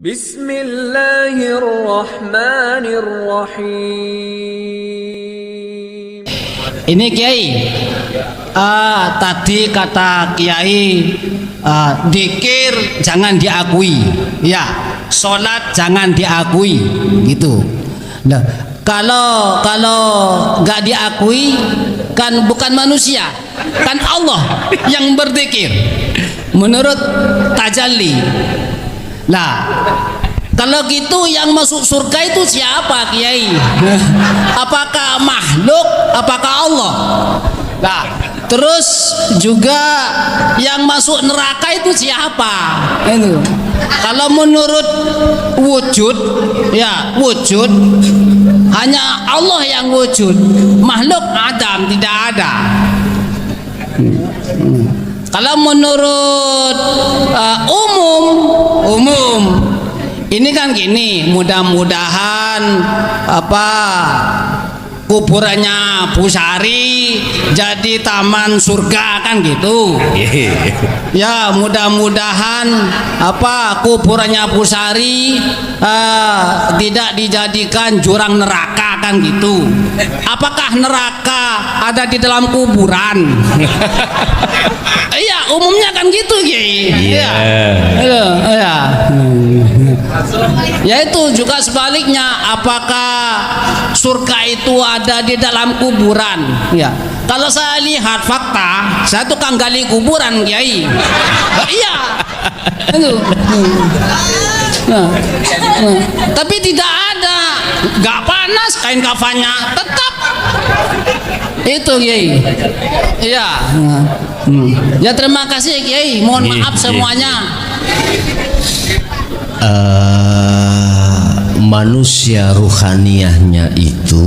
Bismillahirrahmanirrahim. Ini Kiai, tadi kata Kiai, dikir jangan diakui, ya, sholat jangan diakui, gitu. Nah, kalau nggak diakui, kan bukan manusia, kan Allah yang berzikir menurut tajalli. Nah, kalau gitu yang masuk surga itu siapa, Kiai? Apakah makhluk? Apakah Allah? Nah, terus juga yang masuk neraka itu siapa? Itu. Kalau menurut wujud, ya wujud hanya Allah yang wujud. Makhluk Adam tidak ada. Kalau menurut umum ini kan gini, mudah-mudahan kuburannya Busari jadi taman surga, kan gitu. Ya, mudah-mudahan kuburannya Busari tidak dijadikan jurang neraka, kan gitu. Apakah neraka ada di dalam kuburan? Iya, umumnya kan gitu, Iya. Iya. Ya, itu juga sebaliknya, apakah surga itu ada di dalam kuburan? Ya, kalau saya lihat fakta, saya tukang gali kuburan, Kiai. Iya. Itu. Tapi tidak ada, nggak panas kain kafannya, tetap itu, Kiai. Iya. Ya, terima kasih, Kiai, mohon maaf semuanya. Manusia ruhaniyahnya itu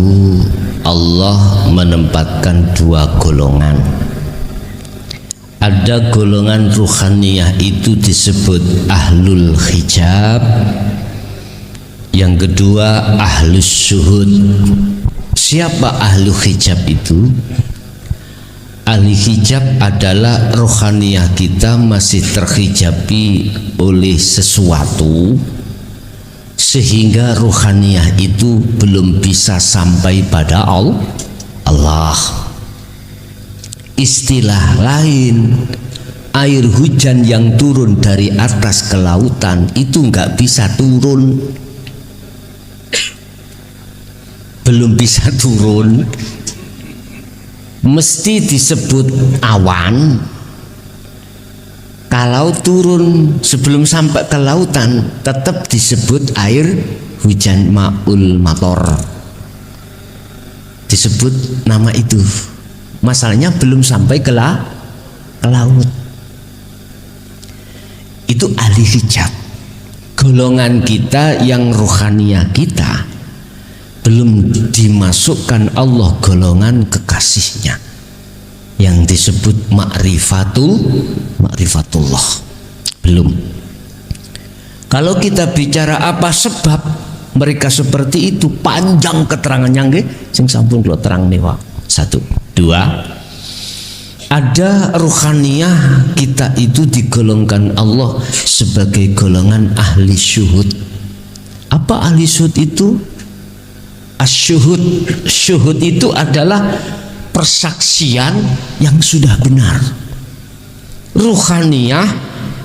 Allah menempatkan dua golongan. Ada golongan ruhaniyah itu disebut ahlul hijab, yang kedua ahlus syuhud. Siapa ahlul hijab itu? Ahli hijab adalah rohaniyah kita masih terhijabi oleh sesuatu, sehingga rohaniyah itu belum bisa sampai pada Allah. Istilah lain, air hujan yang turun dari atas ke lautan itu nggak bisa turun, belum bisa turun, mesti disebut awan. Kalau turun sebelum sampai ke lautan tetap disebut air hujan, ma'ul mator, disebut nama itu. Masalahnya belum sampai ke laut. Itu ahli hijab. Golongan kita yang rohaniyah kita belum dimasukkan Allah golongan kekasihnya yang disebut ma'rifatullah, belum. Kalau kita bicara apa sebab mereka seperti itu, panjang keterangannya nggih, sing sampun kula terang niku. 1, 2, ada ruhaniyah kita itu digolongkan Allah sebagai golongan ahli syuhud. Apa ahli syuhud itu? Asyuhud, syuhud itu adalah persaksian yang sudah benar. Ruhaniyah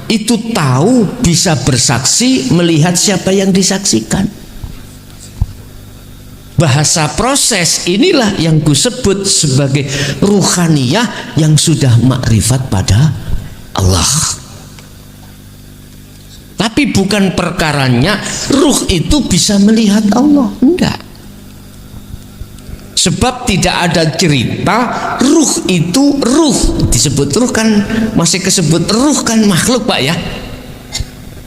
itu tahu, bisa bersaksi melihat siapa yang disaksikan. Bahasa proses inilah yang kusebut sebagai ruhaniyah yang sudah makrifat pada Allah. Tapi bukan perkaranya ruh itu bisa melihat Allah, enggak. Sebab tidak ada cerita ruh itu, ruh disebut ruh kan masih kesebut ruh kan makhluk, Pak, ya,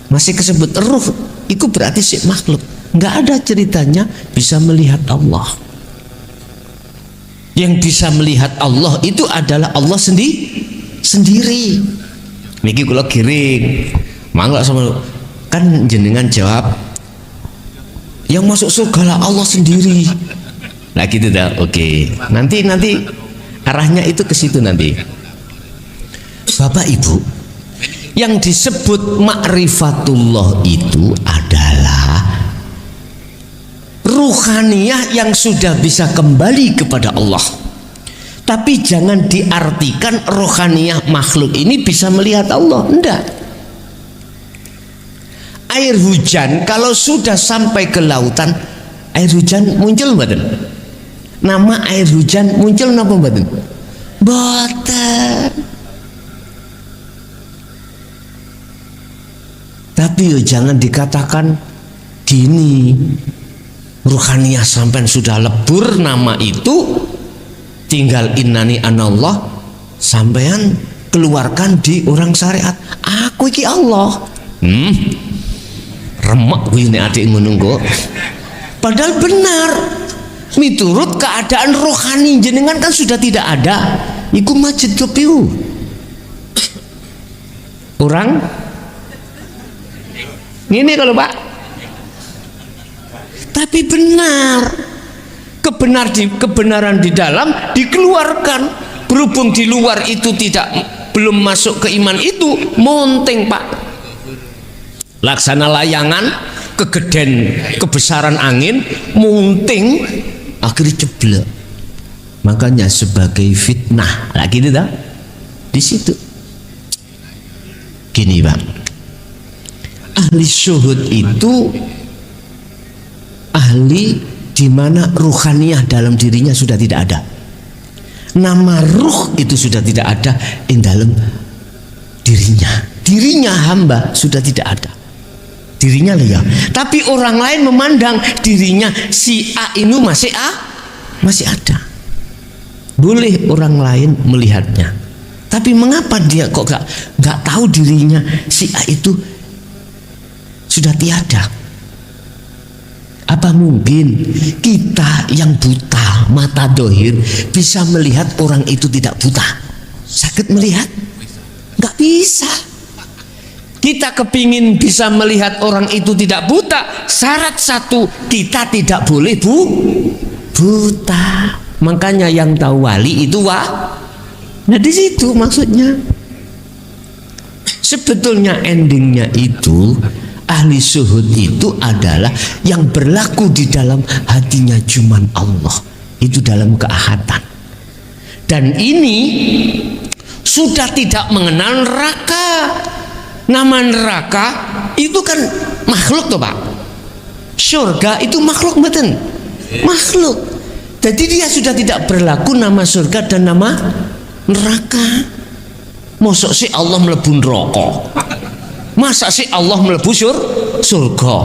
masih kesebut ruh itu berarti si makhluk. Nggak ada ceritanya bisa melihat Allah. Yang bisa melihat Allah itu adalah Allah sendiri. Niki kula giring mangga sama kan jenengan jawab yang masuk surga lah Allah sendiri. Nah gitu dah, oke. Nanti arahnya itu ke situ nanti. Bapak Ibu, yang disebut ma'rifatullah itu ada ruhaniyah yang sudah bisa kembali kepada Allah. Tapi jangan diartikan rohaniyah makhluk ini bisa melihat Allah. Enggak. Air hujan kalau sudah sampai ke lautan, air hujan muncul mboten? Nama air hujan muncul napa mboten? Mboten. Tapi yo jangan dikatakan gini, ruhaniyah sampai sudah lebur nama itu, tinggal innani anallah, sampean keluarkan di orang syariat. Aku iki Allah. Remek kuwi nek adik ngono kok. Padahal benar. Miturut keadaan rohani jenengan kan sudah tidak ada. Iku majedop iku. Orang ini kalau Pak. Tapi benar. Kebenaran di dalam dikeluarkan. Berhubung di luar itu belum masuk ke iman itu, monteng Pak. Laksana layangan, kebesaran angin, munting, akhirnya jeblok. Makanya sebagai fitnah, lah gitu dah. Di situ. Gini Pak, ahli syuhud itu ahli di mana ruhaniyah dalam dirinya sudah tidak ada. Nama ruh itu sudah tidak ada di dalam dirinya. Dirinya hamba sudah tidak ada. Dirinya liya, tapi orang lain memandang dirinya si A ini masih ada. Boleh orang lain melihatnya, tapi mengapa dia kok gak tahu dirinya si A itu sudah tiada? Apa mungkin kita yang buta mata dohir bisa melihat orang itu tidak buta? Sakit melihat? Gak bisa. Kita kepingin bisa melihat orang itu tidak buta, syarat satu, kita tidak boleh buta. Makanya yang tahu wali itu nah di situ maksudnya. Sebetulnya endingnya itu ahli syuhud itu adalah yang berlaku di dalam hatinya cuman Allah. Itu dalam keahatan. Dan ini sudah tidak mengenal neraka. Nama neraka itu kan makhluk toh Pak. Surga itu makhluk betul. Makhluk. Jadi dia sudah tidak berlaku nama surga dan nama neraka. Masa sih Allah mlebu neraka? Masa sih Allah mlebu surga?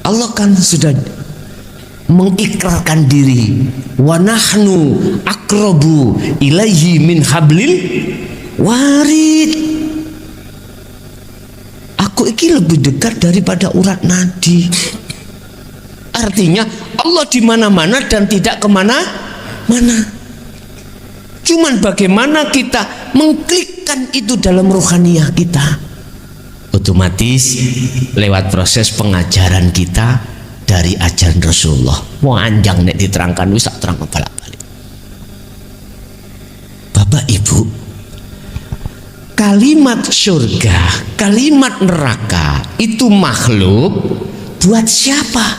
Allah kan sudah mengikrarkan diri. Wa nahnu aqrabu ilaihi min hablil warid. Aku ini lebih dekat daripada urat nadi. Artinya Allah di mana-mana dan tidak kemana-mana. Cuman bagaimana kita mengklikkan itu dalam ruhaniyah kita. Otomatis lewat proses pengajaran kita dari ajaran Rasulullah. Wanjang nek diterangkan wis tak terang balik-balik. Bapak Ibu, kalimat surga, kalimat neraka itu makhluk buat siapa?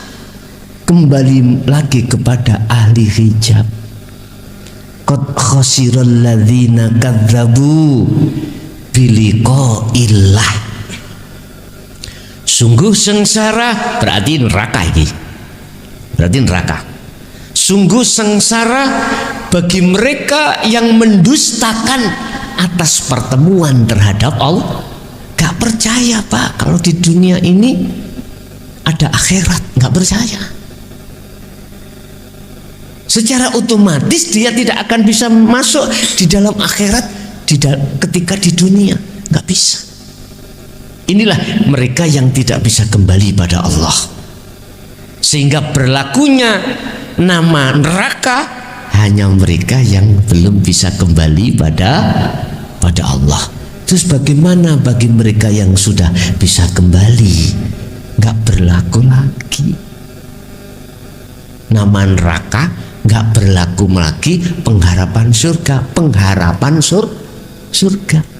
Kembali lagi kepada ahli hijab. Qad khasiral ladzina kadzdzabu biliqa'illah. Sungguh sengsara, berarti neraka ini. Berarti neraka. Sungguh sengsara bagi mereka yang mendustakan atas pertemuan terhadap Allah. Gak percaya Pak kalau di dunia ini ada akhirat, gak percaya. Secara otomatis dia tidak akan bisa masuk di dalam akhirat ketika di dunia, gak bisa. Inilah mereka yang tidak bisa kembali pada Allah, sehingga berlakunya nama neraka hanya mereka yang belum bisa kembali pada Allah. Terus bagaimana bagi mereka yang sudah bisa kembali? Gak berlaku lagi nama neraka, gak berlaku lagi pengharapan surga.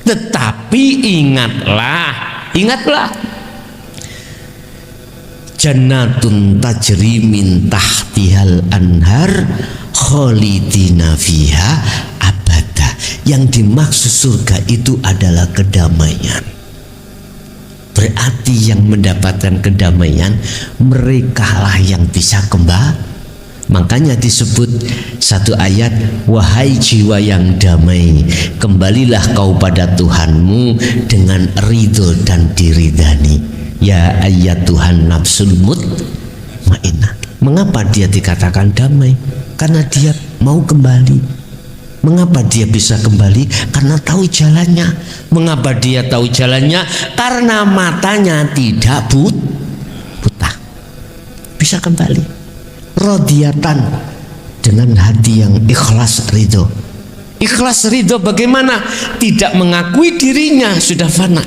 Tetapi ingatlah, jannatun tajri min tahtihal anhar khalidina fiha abada. Yang dimaksud surga itu adalah kedamaian. Berarti yang mendapatkan kedamaian merekalah yang bisa kembali. Makanya disebut satu ayat, wahai jiwa yang damai, kembalilah kau pada Tuhanmu dengan ridho dan diridani. Ya ayat Tuhan nafsul mutmainnah. Mengapa dia dikatakan damai? Karena dia mau kembali. Mengapa dia bisa kembali? Karena tahu jalannya. Mengapa dia tahu jalannya? Karena matanya tidak buta. Bisa kembali. Rodiatan, dengan hati yang ikhlas ridho. Ikhlas ridho bagaimana? Tidak mengakui dirinya sudah fana.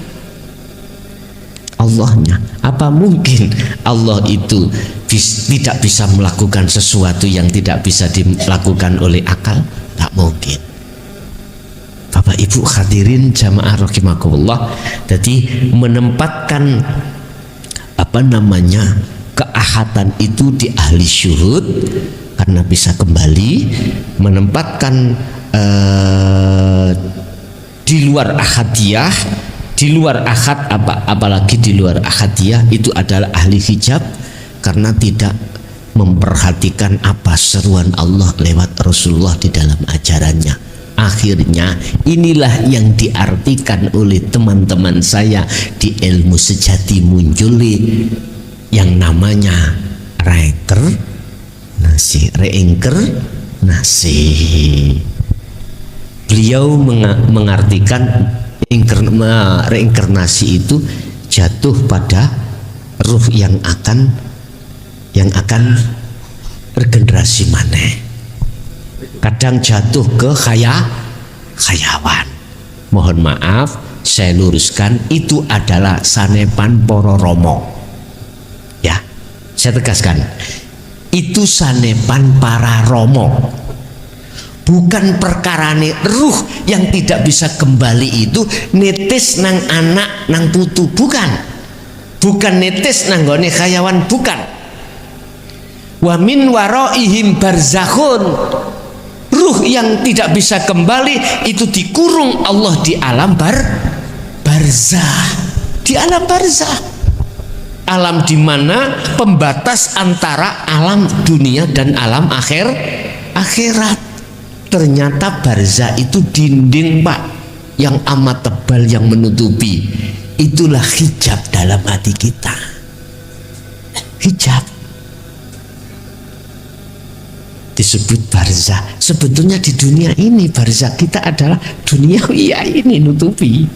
Allahnya, apa mungkin Allah itu tidak bisa melakukan sesuatu yang tidak bisa dilakukan oleh akal? Tak mungkin. Bapak Ibu hadirin jamaah rahimakumullah. Jadi menempatkan keahatan itu di ahli syuhud karena bisa kembali, menempatkan di luar ahadiyah, di luar ahad apalagi di luar ahadiyah itu adalah ahli hijab karena tidak memperhatikan apa seruan Allah lewat Rasulullah di dalam ajarannya. Akhirnya inilah yang diartikan oleh teman-teman saya di ilmu sejati muncul yang namanya reinkarnasi. Beliau mengartikan reinkarnasi itu jatuh pada ruh yang akan regenerasi maneh. Kadang jatuh ke khayawan. Mohon maaf, saya luruskan, itu adalah sanepan para romo. Ya, saya tegaskan, itu sanepan para romo, bukan perkarane ruh yang tidak bisa kembali itu netis nang anak nang putu, bukan netis nang gone khayawan, bukan. Wa min waraihim barzakhun, ruh yang tidak bisa kembali itu dikurung Allah di alam barzah, di alam barzah. Alam di mana pembatas antara alam dunia dan alam akhirat. Ternyata barzah itu dinding, Pak, yang amat tebal yang menutupi. Itulah hijab dalam hati kita. Hijab disebut barzah. Sebetulnya di dunia ini barzah kita adalah dunia ini, nutupi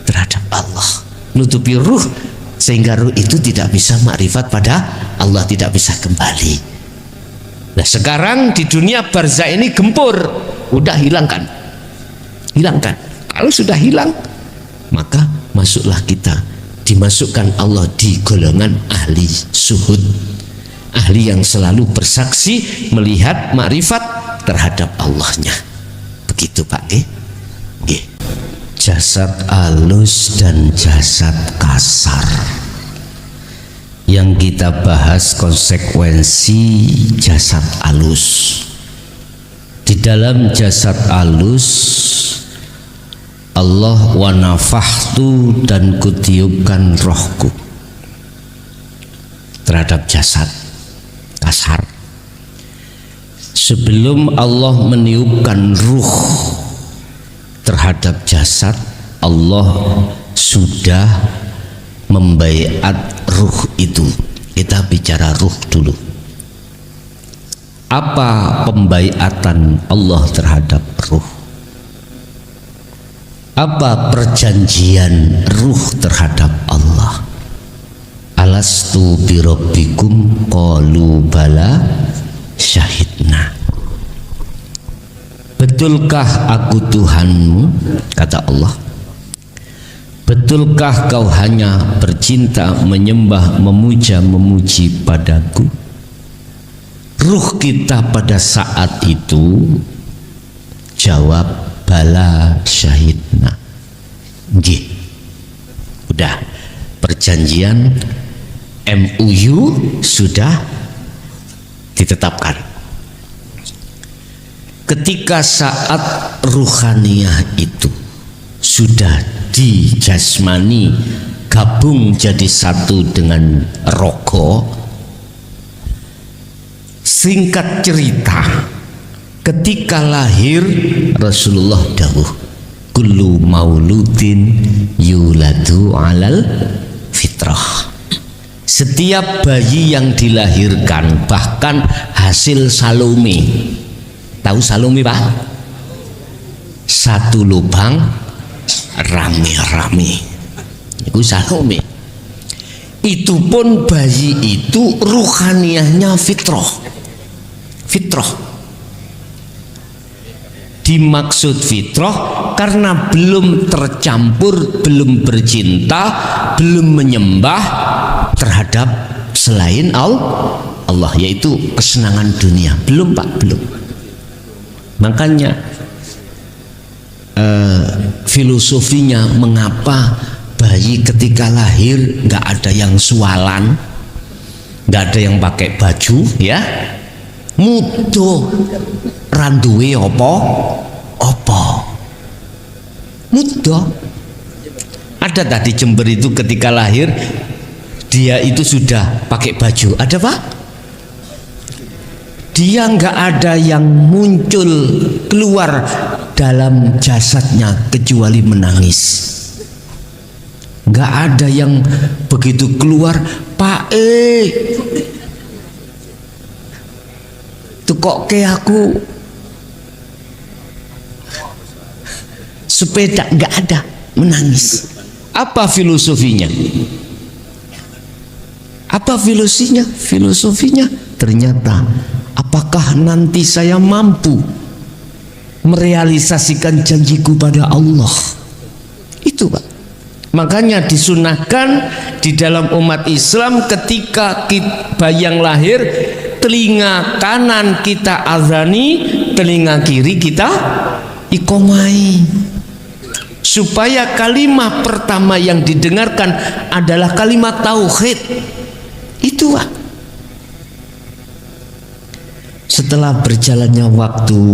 terhadap Allah, nutupi ruh, sehingga ruh itu tidak bisa makrifat pada Allah, tidak bisa kembali. Nah sekarang di dunia barzah ini gempur, udah hilangkan. Kalau sudah hilang, maka masuklah kita, dimasukkan Allah di golongan ahli syuhud, ahli yang selalu bersaksi melihat makrifat terhadap Allahnya. Begitu Pak. Jasad halus dan jasad kasar. Yang kita bahas konsekuensi jasad halus. Di dalam jasad halus Allah wa nafahtu, dan kutiupkan rohku terhadap jasad kasar. Sebelum Allah meniupkan ruh terhadap jasad, Allah sudah membaiat ruh itu. Kita bicara ruh dulu. Apa pembaiatan Allah terhadap ruh? Apa perjanjian ruh terhadap Allah? Alastu birabbikum qalu bala syahidna. Betulkah aku Tuhanmu? Kata Allah. Betulkah kau hanya bercinta, menyembah, memuja, memuji padaku? Ruh kita pada saat itu jawab bala syahidna. Nggih. Udah, perjanjian MUU sudah ditetapkan. Ketika saat ruhaniyah itu sudah dijasmani gabung jadi satu dengan rogo, singkat cerita, ketika lahir Rasulullah dawuh, kullu mauludin yuladu alal fitrah. Setiap bayi yang dilahirkan, bahkan hasil Salome, tahu Salome Pak? Satu lubang rame-rame, itu Salome. Itu pun bayi itu ruhaniyahnya fitrah. Dimaksud fitrah karena belum tercampur, belum bercinta, belum menyembah terhadap selain Allah, yaitu kesenangan dunia. Belum Pak, belum. Makanya filosofinya mengapa bayi ketika lahir nggak ada yang sualan, nggak ada yang pakai baju, ya, mudo randuwe opo mudo. Ada tadi Jember itu ketika lahir dia itu sudah pakai baju, ada Pak? Dia nggak ada yang muncul keluar dalam jasadnya kecuali menangis. Nggak ada yang begitu keluar, Pak tuh kok kayak aku sepeda, nggak ada, menangis. Apa filosofinya? Apa filosofinya? Ternyata apakah nanti saya mampu merealisasikan janjiku pada Allah? Itu Pak. Makanya disunahkan di dalam umat Islam ketika bayang lahir, telinga kanan kita azani, telinga kiri kita iqomai, supaya kalimat pertama yang didengarkan adalah kalimat tauhid. Itu Pak. Setelah berjalannya waktu,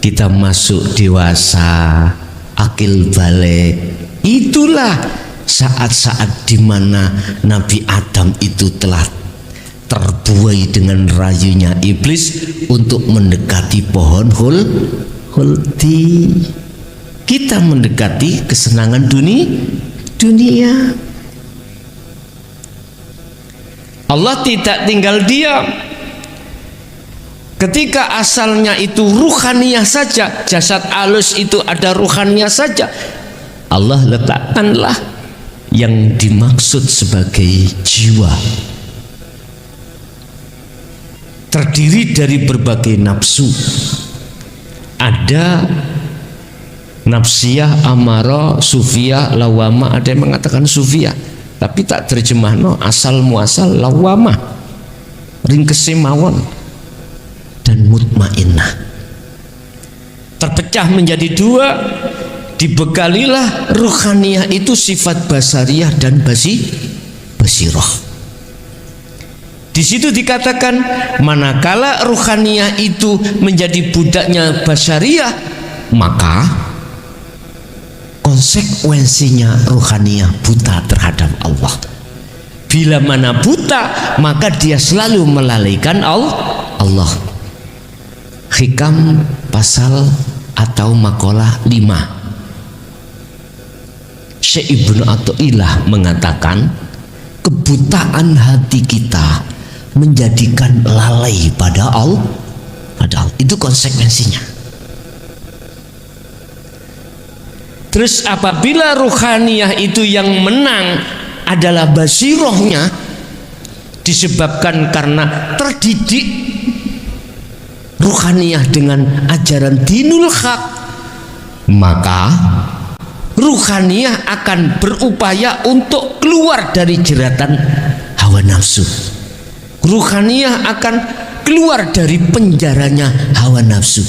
kita masuk dewasa, akil balik, itulah saat-saat di mana Nabi Adam itu telah terbuai dengan rayunya iblis untuk mendekati pohon khuldi. Kita mendekati kesenangan dunia. Allah tidak tinggal diam. Ketika asalnya itu ruhaniyah saja, jasad alus itu ada ruhaniyah saja, Allah letakkanlah yang dimaksud sebagai jiwa, terdiri dari berbagai nafsu. Ada nafsiyah, amarah, sufiyah, lawamah. Ada yang mengatakan sufiyah, tapi tak terjemah no, asal muasal lawamah, ringkese mawon, dan mutmainnah. Terpecah menjadi dua. Dibekalilah ruhaniyah itu sifat basariyah dan basirah. Di situ dikatakan manakala ruhaniyah itu menjadi budaknya basariyah, maka konsekuensinya ruhaniyah buta terhadap Allah. Bila mana buta, maka dia selalu melalaikan Allah. Hikam pasal atau makalah 5. Syekh Ibnu Athaillah mengatakan kebutaan hati kita menjadikan lalai pada Allah. Itu konsekuensinya. Terus apabila ruhaniyah itu yang menang adalah basirohnya, disebabkan karena terdidik ruhaniyah dengan ajaran dinul haq, maka ruhaniyah akan berupaya untuk keluar dari jeratan hawa nafsu. Ruhaniyah akan keluar dari penjaranya hawa nafsu.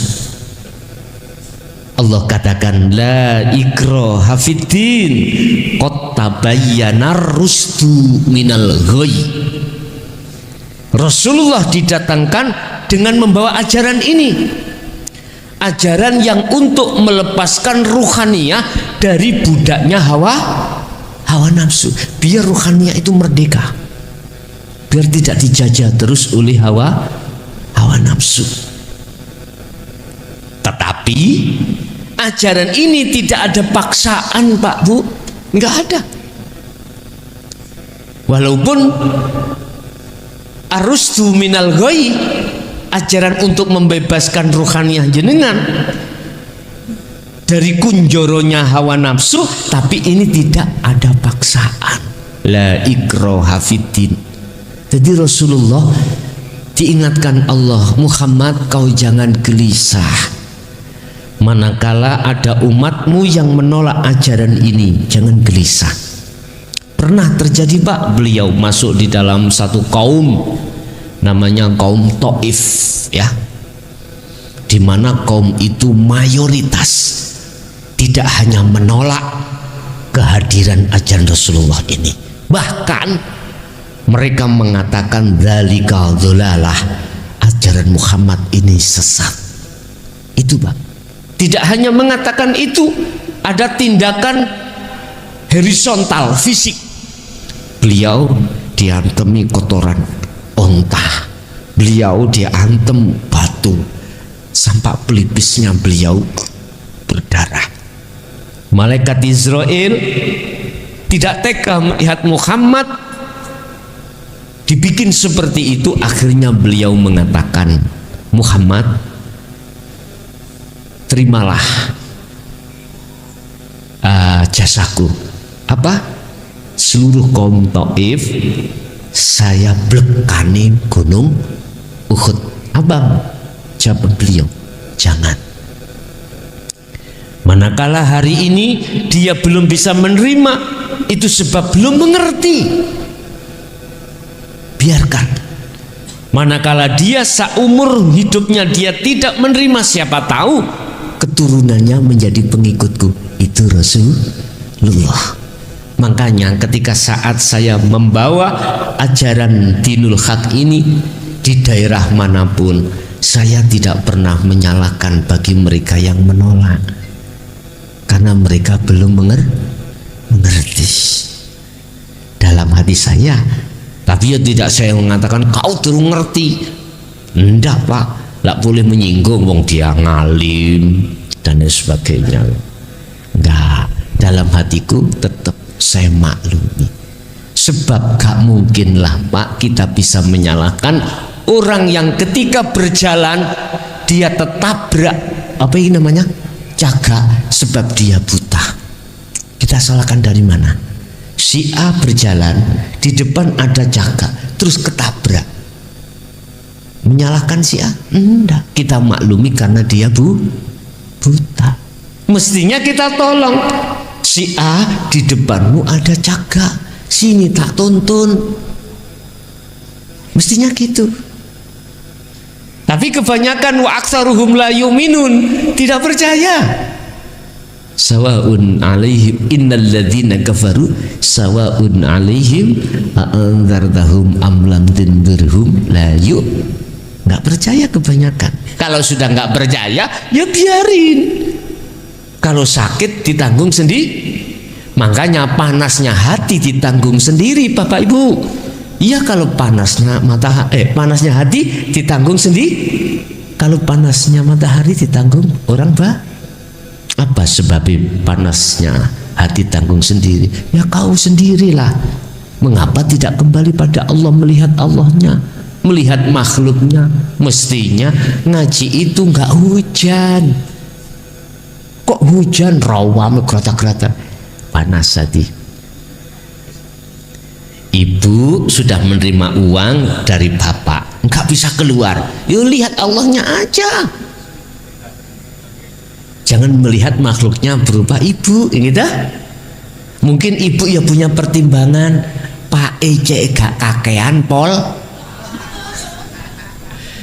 Allah katakan la ikraha fiddin qad tabayyana rusdu minal ghayy. Rasulullah didatangkan dengan membawa ajaran ini, ajaran yang untuk melepaskan ruhaniyah dari budaknya hawa nafsu, biar ruhaniyah itu merdeka, biar tidak dijajah terus oleh hawa nafsu. Tetapi ajaran ini tidak ada paksaan, Pak Bu, nggak ada. Walaupun arusdu minal ghayy, ajaran untuk membebaskan ruhaniyah jenengan dari kunjoronya hawa nafsu, tapi ini tidak ada paksaan. La ikraha fiddin. Jadi Rasulullah diingatkan Allah, Muhammad, kau jangan gelisah manakala ada umatmu yang menolak ajaran ini, jangan gelisah. Pernah terjadi, Pak, beliau masuk di dalam satu kaum namanya kaum Taif, ya, di mana kaum itu mayoritas tidak hanya menolak kehadiran ajaran Rasulullah ini, bahkan mereka mengatakan dzalika dhalalah, ajaran Muhammad ini sesat. Itu, Pak. Tidak hanya mengatakan itu, ada tindakan horizontal fisik. Beliau diantemi kotoran onta, beliau diantem batu sampai pelipisnya beliau berdarah. Malaikat Israel tidak tega melihat Muhammad dibikin seperti itu. Akhirnya beliau mengatakan, Muhammad, terimalah jasaku. Apa? Seluruh kaum Taif saya blekani gunung Uhud. Apa? Jawab beliau, jangan. Manakala hari ini dia belum bisa menerima, itu sebab belum mengerti. Biarkan. Manakala dia seumur hidupnya dia tidak menerima, siapa tahu keturunannya menjadi pengikutku. Itu Rasulullah. Makanya ketika saat saya membawa ajaran dinul haq ini di daerah manapun, saya tidak pernah menyalahkan bagi mereka yang menolak, karena mereka belum mengerti dalam hati saya. Tapi ya tidak saya mengatakan kau terus ngerti, enggak, Pak, tidak boleh menyinggung wong dia ngalim dan sebagainya. Enggak, dalam hatiku tetap saya maklumi. Sebab gak mungkin lah, Pak, kita bisa menyalahkan orang yang ketika berjalan dia tertabrak apa ini namanya cagak sebab dia buta. Kita salahkan dari mana? Si A berjalan, di depan ada cagak, terus ketabrak. Menyalahkan si A? Enggak, kita maklumi karena dia buta. Mestinya kita tolong. Si A, di depanmu ada cagak, sini tak tuntun. Mestinya gitu. Tapi kebanyakan wa aktsaruhum la yu'minun, tidak percaya. Sawaun alaihim innal ladzina kafaru sawaun alaihim a'anzartahum am lam tunzirhum la yu'. Enggak percaya kebanyakan. Kalau sudah enggak percaya, ya biarin. Kalau sakit ditanggung sendiri. Makanya panasnya hati ditanggung sendiri, Bapak Ibu. Iya, kalau panasnya panasnya hati ditanggung sendiri. Kalau panasnya matahari ditanggung orang, apa sebabnya panasnya hati tanggung sendiri? Ya kau sendirilah. Mengapa tidak kembali pada Allah, melihat Allahnya, melihat makhluknya? Mestinya ngaji itu nggak hujan. Kok hujan rawam gerata-gerata? Panas hati. Ibu sudah menerima uang dari bapak, nggak bisa keluar. Yuk lihat Allahnya aja. Jangan melihat makhluknya berupa ibu, ini dah. Mungkin ibu ya punya pertimbangan, Pak Ece gak kakean pol.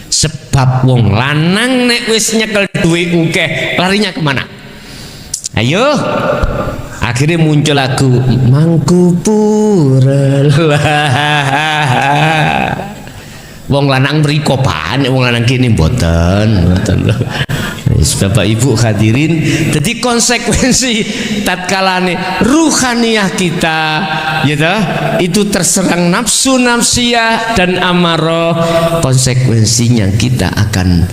Sebab wong lanang nek wis nyekel duwe ukeh, larinya kemana? Ayo. Akhirnya muncul lagu Mangkupura. Wong lanang mriko pan, wong lanang kene mboten. Bapak Ibu hadirin, jadi konsekuensi tatkalane ruhaniyah kita ya itu terserang nafsu nafsiyah dan amarah, konsekuensinya kita akan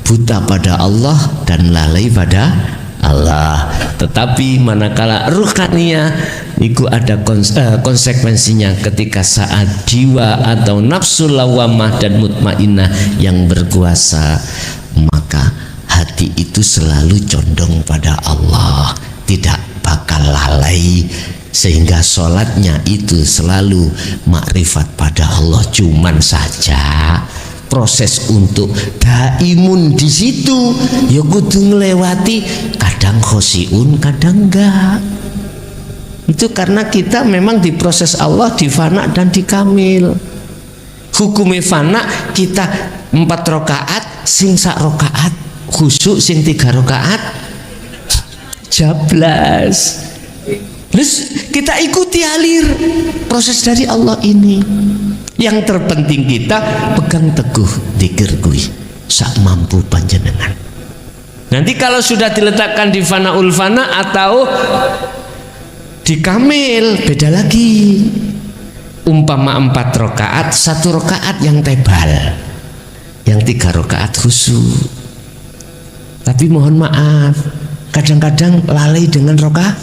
buta pada Allah dan lalai pada Allah. Tetapi manakala ruhaniyah itu ada konsekuensinya ketika saat jiwa atau nafsu lawamah dan mutmainnah yang berkuasa, maka hati itu selalu condong pada Allah, tidak bakal lalai, sehingga sholatnya itu selalu makrifat pada Allah. Cuman saja proses untuk daimun di situ ya kudu ngelewati, kadang khosiun kadang enggak. Itu karena kita memang diproses Allah di fana dan di kamil. Hukumnya fana kita 4 rakaat sing sak rakaat khusyuk, sing 3 rakaat jablas. Terus kita ikuti alir proses dari Allah ini. Yang terpenting kita pegang teguh dzikir kuwi sak mampu panjenengan. Nanti kalau sudah diletakkan di fanaul fana atau di kamil beda lagi. Umpama 4 rakaat, 1 rakaat yang tebal, yang 3 rakaat khusyuk. Tapi mohon maaf, kadang-kadang lalai dengan rakaat.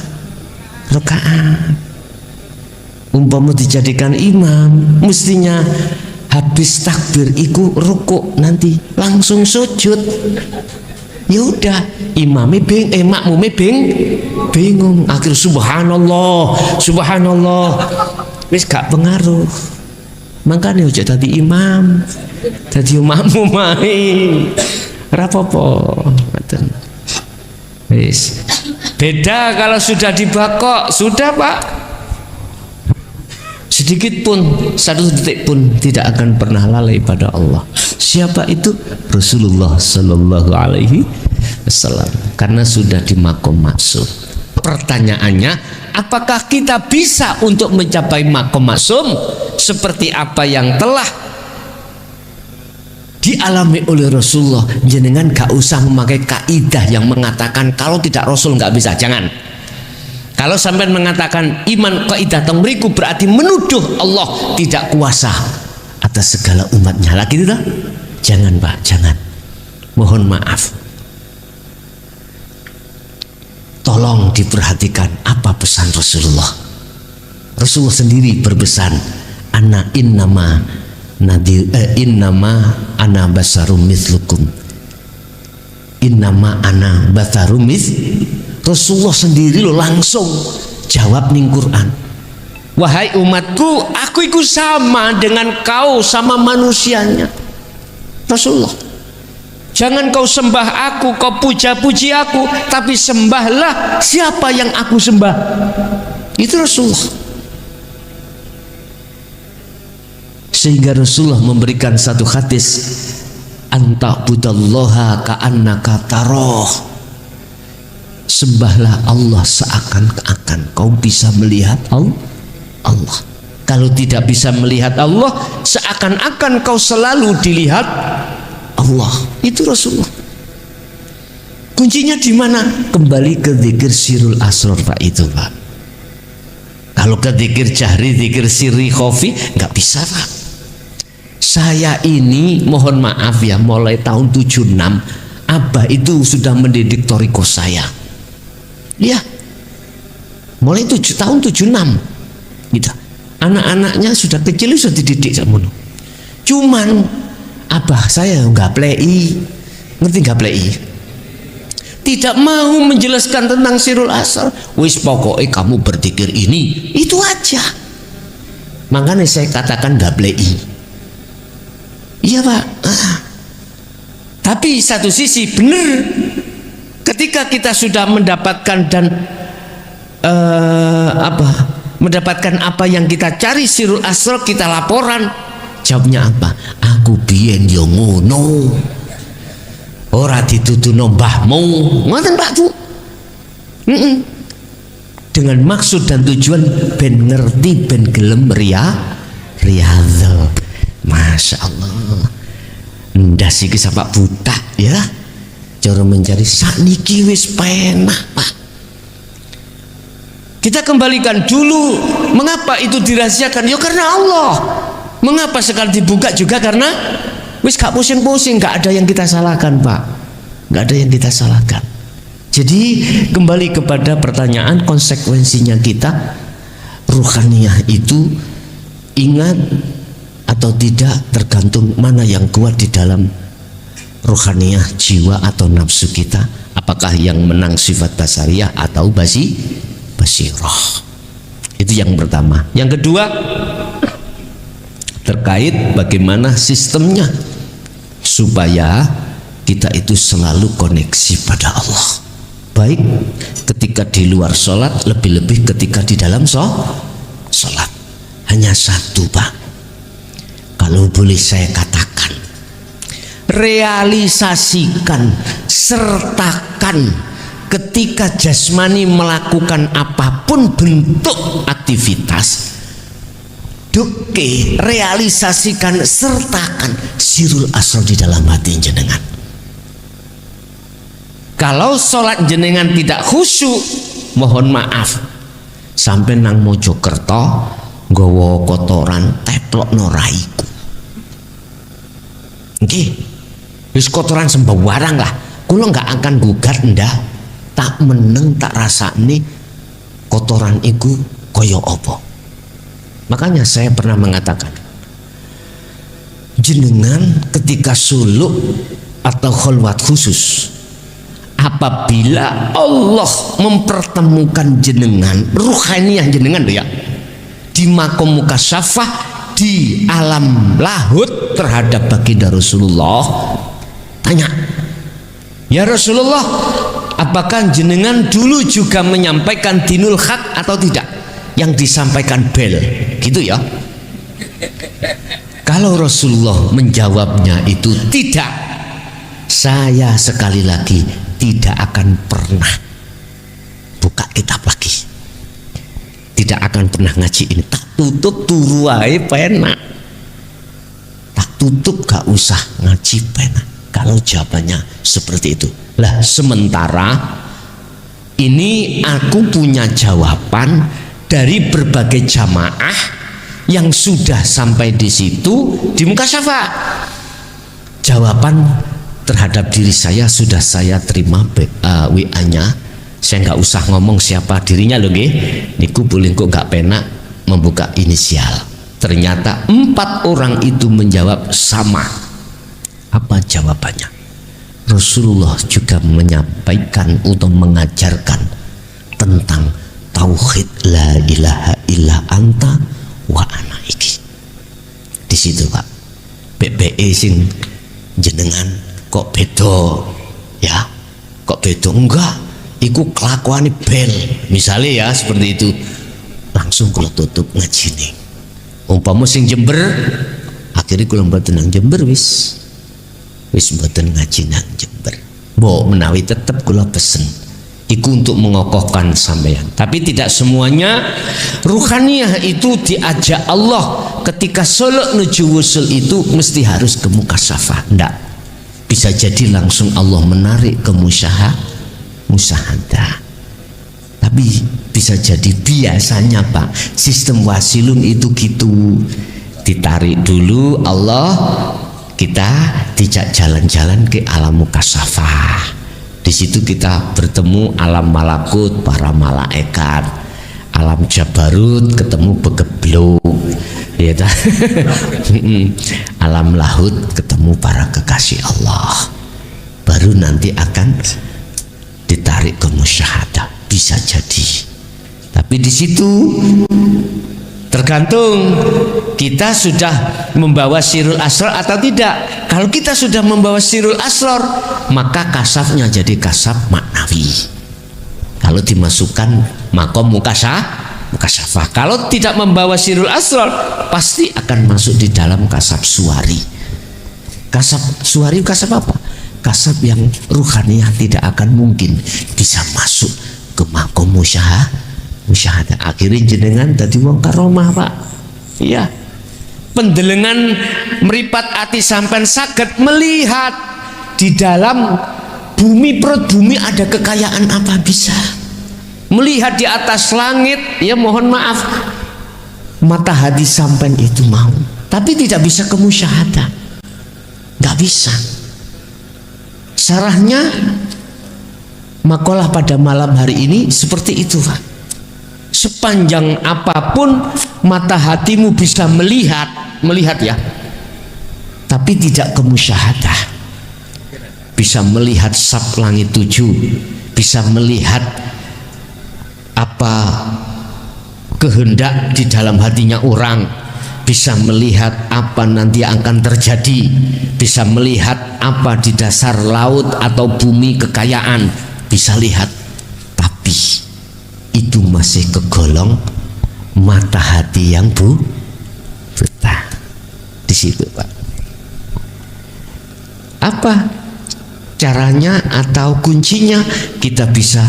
Umpama dijadikan imam, mestinya habis takbir iku rukuk, nanti langsung sujud. Ya udah, imame makmume bingung. Akhir subhanallah, wis gak pengaruh. Makanya ojo dadi imam, dadi makmum ae. Ora apa-apa. Wis. Beda kalau sudah dibakok, sudah Pak. Sedikit pun, 1 detik pun tidak akan pernah lalai pada Allah. Siapa itu? Rasulullah Sallallahu Alaihi Wasallam. Karena sudah di makom maksum. Pertanyaannya, apakah kita bisa untuk mencapai makom maksum seperti apa yang telah dialami oleh Rasulullah? Jenengan gak usah memakai kaidah yang mengatakan kalau tidak Rasul gak bisa, jangan. Kalau sampai mengatakan iman kaidah tong mriku berarti menuduh Allah tidak kuasa atas segala umatnya lagi itu. Jangan Pak, jangan. Mohon maaf. Tolong diperhatikan apa pesan Rasulullah. Rasulullah sendiri berpesan, ana innama ana basarum mislukum. Innama ana basarum Rasulullah sendiri lo langsung jawab ning Quran. Wahai umatku, aku itu sama dengan kau, sama manusianya. Rasulullah. Jangan kau sembah aku, kau puja-puji aku, tapi sembahlah siapa yang aku sembah. Itu Rasulullah. Sehingga Rasulullah memberikan satu hadis, anta budallaha ka'annaka taroh. Sembahlah Allah seakan-akan kau bisa melihat Allah. Kalau tidak bisa melihat Allah, seakan-akan kau selalu dilihat Allah. Itu Rasulullah. Kuncinya di mana? Kembali ke zikir sirul asror Pak, itu Pak. Kalau ke zikir jahri, zikir sirri khofi, nggak bisa Pak. Saya ini mohon maaf ya, mulai tahun 76 Abah itu sudah mendidik toriko saya. Ya, mulai tahun 76 gitu. Anak-anaknya sudah kecil sudah dididik sama. Cuman Abah saya nggak plei, ngerti nggak plei? Tidak mau menjelaskan tentang sirul asar. Wis pokoknya kamu berzikir ini, itu aja. Makanya saya katakan nggak plei. Iya Pak. Tapi satu sisi benar. Ketika kita sudah mendapatkan dan mendapatkan apa yang kita cari sirul asrar, kita laporan. Jawabnya apa? Aku biyen yo ngono. Ora dituduhno mbahmu. Ngoten Pak Bu. Dengan maksud dan tujuan ben ngerti, ben gelem riyadhah. Masya Allah. Ndas iki sampai buta ya. Cara mencari sakniki wis penak, Pak. Kita kembalikan dulu, mengapa itu dirahasiakan? Ya karena Allah. Mengapa sekali dibuka juga? Karena wis gak pusing-pusing, gak ada yang kita salahkan, Pak. Gak ada yang kita salahkan. Jadi kembali kepada pertanyaan, konsekuensinya kita ruhaniyah itu ingat atau tidak tergantung mana yang kuat di dalam ruhaniyah jiwa atau nafsu kita. Apakah yang menang sifat basariyah atau basirah. Itu yang pertama. Yang kedua, terkait bagaimana sistemnya supaya kita itu selalu koneksi pada Allah, baik ketika di luar sholat, lebih-lebih ketika di dalam sholat. Hanya satu, Pak, kalau boleh saya katakan, realisasikan, sertakan ketika jasmani melakukan apapun bentuk aktivitas, realisasikan, sertakan sirul asrar di dalam hati jenengan. Kalau sholat jenengan tidak khusyuk, mohon maaf, sampai nang Mojokerto nggawa kotoran teplok noraiku. Nggih, wis kotoran sembarang lah. Kula nggak akan gugat ndak. Tak meneng tak rasane kotoran iku kaya apa. Makanya saya pernah mengatakan, jenengan ketika suluk atau kholwat khusus, apabila Allah mempertemukan jenengan, ruhaniyah jenengan loh ya, di makom mukasyafah, di alam lahut terhadap baginda Rasulullah, tanya, ya Rasulullah, apakah jenengan dulu juga menyampaikan dinul haq atau tidak? Yang disampaikan bel, gitu ya. Kalau Rasulullah menjawabnya itu tidak, saya sekali lagi tidak akan pernah buka kitab lagi, tidak akan pernah ngaji ini. Tak tutup turu wae penak, tak tutup gak usah ngaji penak. Kalau jawabannya seperti itu lah. Sementara ini aku punya jawaban dari berbagai jamaah yang sudah sampai di situ di mukasyafah. Jawaban terhadap diri saya sudah saya terima WA-nya. Saya nggak usah ngomong siapa dirinya loh nggih. Niku boleh kok nggak penak membuka inisial. Ternyata 4 orang itu menjawab sama. Apa jawabannya? Rasulullah juga menyampaikan atau mengajarkan tentang tauhid la ilaha illa anta wa ana iki. Di situ Pak, PPE sing jenengan kok beda ya, kok beda enggak, iku kelakuane bel misalnya ya, seperti itu. Langsung kalau tutup ngajine. Umpama sing Jember, akhirnya kula mboten nang Jember wis mboten ngaji nang Jember. Mbok menawi tetep kula pesen iku untuk mengokohkan sampeyan. Tapi tidak semuanya ruhaniyah itu diajak Allah ketika suluk nuju wusul itu mesti harus ke mukasyafah. Ndak. Bisa jadi langsung Allah menarik ke musyahadah. Tapi bisa jadi biasanya Pak, sistem wasilun itu gitu. Ditarik dulu Allah, kita dijak jalan-jalan ke alam mukasyafah. Di situ kita bertemu alam malakut, para malaikat, alam jabarut, ketemu begeblok, ya alam lahut, ketemu para kekasih Allah. Baru nanti akan ditarik ke musyahadah, bisa jadi. Tapi di situ tergantung kita sudah membawa sirul asrar atau tidak. Kalau kita sudah membawa sirul asrar, maka kasafnya jadi kasaf maknawi. Kalau dimasukkan makom mukasyafah. Kalau tidak membawa sirul asrar, pasti akan masuk di dalam kasaf suwari. Kasaf suwari kasaf apa? Kasaf yang ruhaniyah tidak akan mungkin bisa masuk ke makom musyahadah. Akhirnya jenengan dadi wong karomah, Pak. Iya. Pendelengan meripat ati sampean saged melihat di dalam bumi, perut bumi ada kekayaan apa, bisa melihat di atas langit, ya mohon maaf, mata hati sampean itu mau, tapi tidak bisa ke musyahadah, nggak bisa. Sarahnya makalah pada malam hari ini seperti itu, Pak. Sepanjang apapun mata hatimu bisa melihat ya, tapi tidak ke musyahadah. Bisa melihat sab langit 7, bisa melihat apa kehendak di dalam hatinya orang, bisa melihat apa nanti akan terjadi, bisa melihat apa di dasar laut atau bumi kekayaan, bisa lihat, tapi itu masih kegolong mata hati yang buta. Di situ, Pak. Apa caranya atau kuncinya? Kita bisa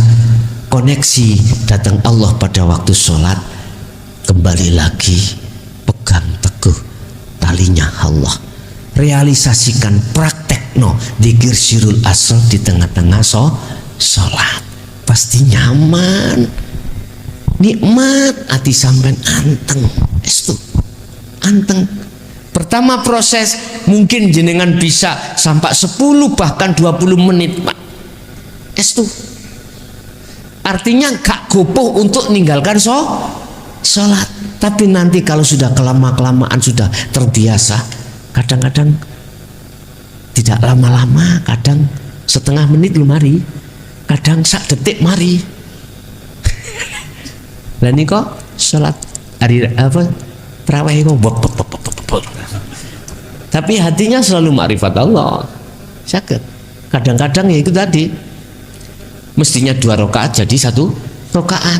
koneksi datang Allah pada waktu sholat, kembali lagi pegang teguh talinya Allah, realisasikan, praktekno dzikir sirul asr di tengah-tengah sholat, pasti nyaman, nikmat, hati sampean anteng, anteng. Pertama proses mungkin jenengan bisa sampai 10 bahkan 20 menit, Pak. Artinya gak gopoh untuk meninggalkan sholat. Tapi nanti kalau sudah kelamaan sudah terbiasa, kadang-kadang tidak lama-lama, kadang setengah menit lu mari, kadang sak detik mari. Lah ini kok sholat hari apa tarawih kok tapi hatinya selalu makrifat Allah. Sakit. Kadang-kadang ya itu tadi, mestinya 2 rakaat jadi 1 rakaat.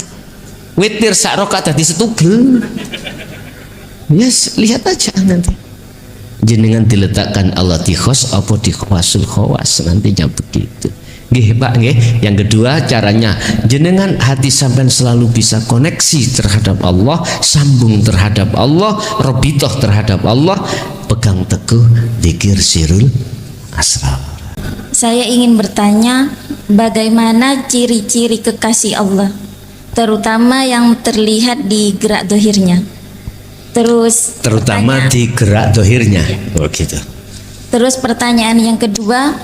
Witir sak rakaat jadi 1 gel. Yes, lihat aja nanti. Jenengan diletakkan Allah di khos apa di khawasul khawas, nantinya begitu. Nggih, Pak, nggih. Yang kedua caranya jenengan hati sampean selalu bisa koneksi terhadap Allah, sambung terhadap Allah, robitoh terhadap Allah, pegang teguh dzikir sirul asrar. Saya ingin bertanya, bagaimana ciri-ciri kekasih Allah, terutama yang terlihat di gerak dohirnya? Terutama di gerak dohirnya. Oh gitu. Terus pertanyaan yang kedua,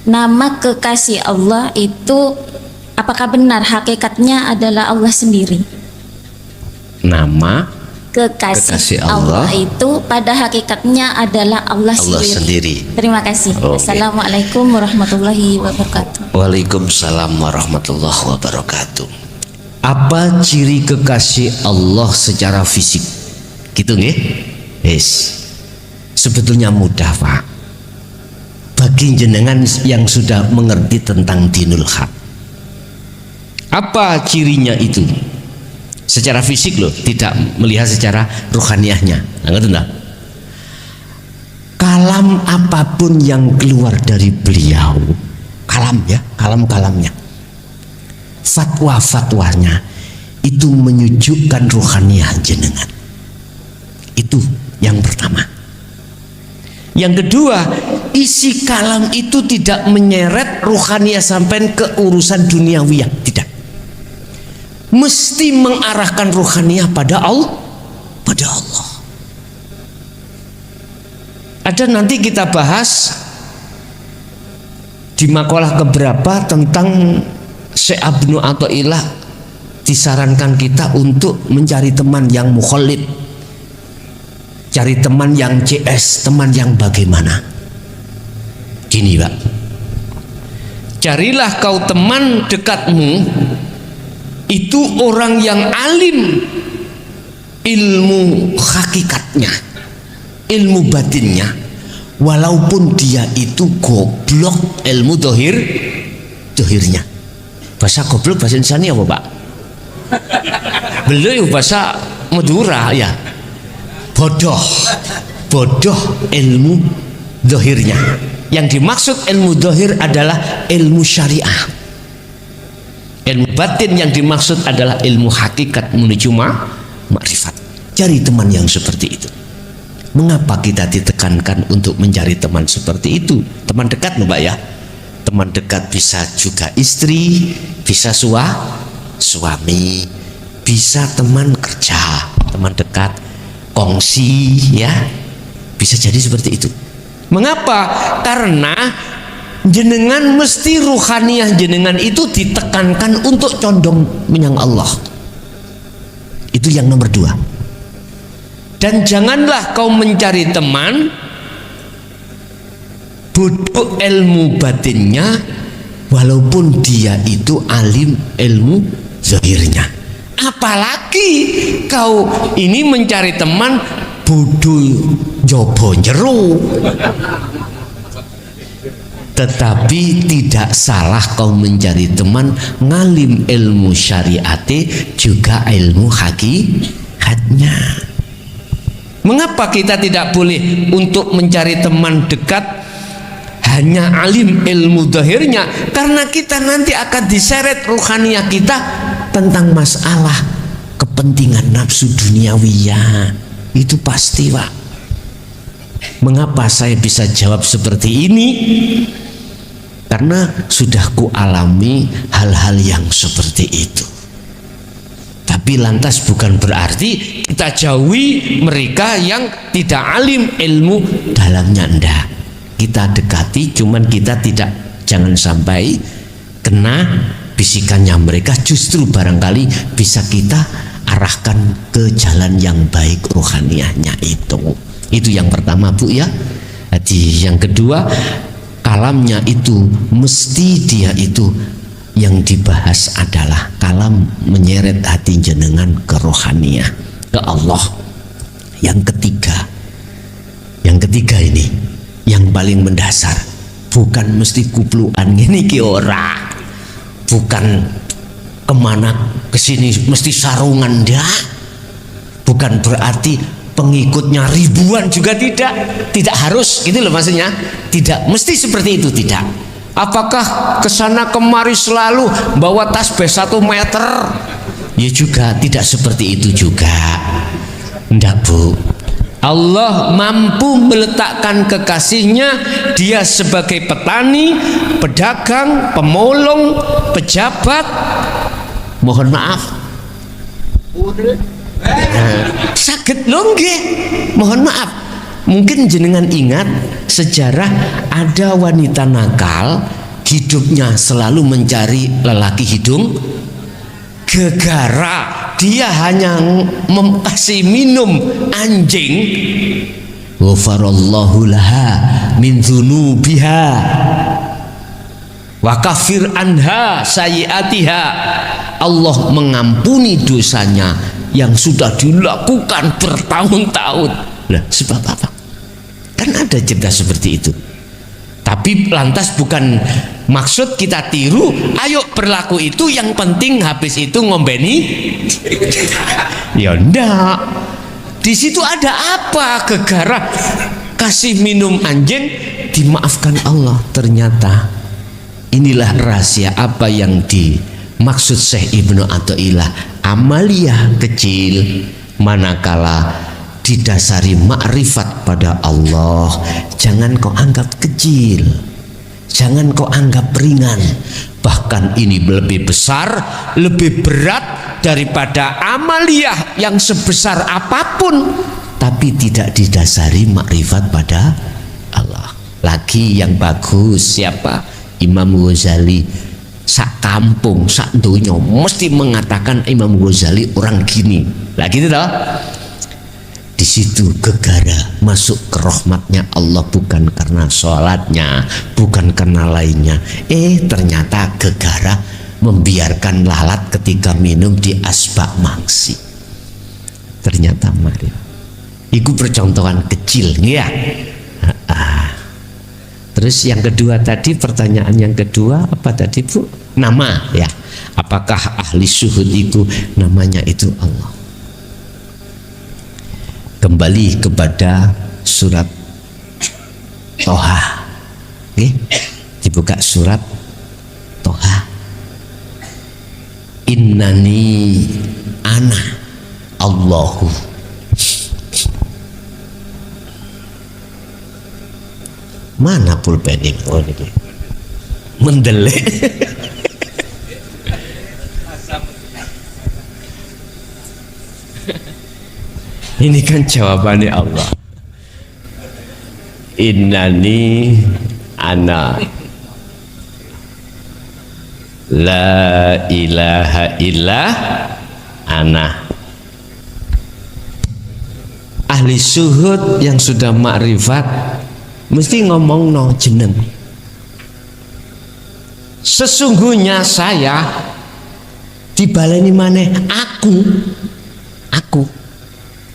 nama kekasih Allah itu apakah benar hakikatnya adalah Allah sendiri? Nama kekasih Allah itu pada hakikatnya adalah Allah sendiri. Terima kasih. Assalamualaikum warahmatullahi wabarakatuh. Waalaikumsalam warahmatullahi wabarakatuh. Apa ciri kekasih Allah secara fisik? Gitu nggih? Yes. Sebetulnya mudah, Pak. Bagi jenengan yang sudah mengerti tentang dinul haq. Apa cirinya itu? Secara fisik loh, tidak melihat secara rohaniahnya. Ngerti enggak? Kalam apapun yang keluar dari beliau, kalam ya, kalamnya, fatwa-fatwanya itu menyujukkan rohaniah jenengan. Itu yang pertama. Yang kedua, isi kalam itu tidak menyeret rohaniah sampai ke urusan duniawiyah, tidak. Mesti mengarahkan rohaniah pada Allah, Ada nanti kita bahas di makalah keberapa tentang Syekh Ibnu Athaillah disarankan kita untuk mencari teman yang mukhalid, cari teman yang CS, teman yang bagaimana. Gini, Pak, carilah kau teman dekatmu itu orang yang alim ilmu hakikatnya, ilmu batinnya, walaupun dia itu goblok ilmu dohirnya. Bahasa goblok bahasa insani apa, Pak? Beliau bahasa Madura ya. Bodoh ilmu dohirnya. Yang dimaksud ilmu dohir adalah ilmu syariah. Ilmu batin yang dimaksud adalah ilmu hakikat menuju makrifat. Cari teman yang seperti itu. Mengapa kita ditekankan untuk mencari teman seperti itu? Teman dekat loh Mbak ya. Teman dekat bisa juga istri, bisa suami, bisa teman kerja, teman dekat, kongsi ya. Bisa jadi seperti itu. Mengapa? Karena jenengan mesti ruhaniyah jenengan itu ditekankan untuk condong menyang Allah. Itu yang nomor 2. Dan janganlah kau mencari teman bodoh ilmu batinnya, walaupun dia itu alim ilmu zahirnya. Apalagi kau ini mencari teman bodoh jobo jero. Tetapi tidak salah kau mencari teman ngalim ilmu syariate juga ilmu hakikatnya. Mengapa kita tidak boleh untuk mencari teman dekat hanya alim ilmu zahirnya? Karena kita nanti akan diseret ruhaniyah kita tentang masalah kepentingan nafsu duniawiyah. Itu pasti Pak. Mengapa saya bisa jawab seperti ini? Karena sudah kualami hal-hal yang seperti itu. Tapi lantas bukan berarti kita jauhi mereka yang tidak alim ilmu dalamnya, enggak. Kita dekati, cuman kita jangan sampai kena bisikannya mereka. Justru barangkali bisa kita arahkan ke jalan yang baik ruhaniyahnya itu. Itu yang pertama Bu ya. Jadi yang kedua, kalamnya itu mesti dia itu yang dibahas adalah kalam menyeret hati jenengan ke rohaniyah, ke Allah. Yang ketiga ini yang paling mendasar, bukan mesti kupluan ini ki ora, bukan kemana kesini mesti sarungan dah, bukan berarti pengikutnya ribuan juga tidak harus gitu loh maksudnya, tidak mesti seperti itu, tidak. Apakah kesana kemari selalu bawa tasbih 1 meter? Ya juga tidak seperti itu juga, enggak Bu. Allah mampu meletakkan kekasihnya, dia sebagai petani, pedagang, pemulung, pejabat, mohon maaf sakit loh nggih, mohon maaf. Mungkin jenengan ingat sejarah ada wanita nakal, hidupnya selalu mencari lelaki hidung gegara. Dia hanya kasih minum anjing, ghafarallahu laha min dzunubiha wa kafir anha sayiatiha. Allah mengampuni dosanya yang sudah dilakukan bertahun-tahun. Lah sebab apa? Kan ada cerita seperti itu. Tapi lantas bukan maksud kita tiru, ayo berlaku itu, yang penting habis itu ngombeni. Ya ndak. Di situ ada apa? Gegara kasih minum anjing dimaafkan Allah. Ternyata inilah rahasia apa yang dimaksud Syekh Ibnu Athaillah. Amaliyah kecil manakala didasari makrifat pada Allah, jangan kau anggap kecil, jangan kau anggap ringan. Bahkan ini lebih besar, lebih berat daripada amaliyah yang sebesar apapun, tapi tidak didasari makrifat pada Allah. Lagi yang bagus siapa? Imam Ghazali. Sak kampung, sak dunia mesti mengatakan Imam Ghazali orang gini. Lah gitu toh. Di situ gegara masuk ke rahmatnya Allah, bukan karena sholatnya, bukan karena lainnya. Ternyata gegara membiarkan lalat ketika minum di asbak mangsi. Ternyata mari. Iku percontohan kecil ya. Terus yang kedua tadi, pertanyaan yang kedua apa tadi Bu? Nama ya. Apakah ahli syuhud itu namanya itu Allah? Kembali kepada surat Toha. Dibuka surat Toha. innani ana Allahu. Mana pulpen ini? Oh, ini mendelek. Ini kan jawabannya Allah. Innani ana la ilaha illa ana. Ahli syuhud yang sudah makrifat mesti ngomong no jeneng. Sesungguhnya saya dibaleni maneh aku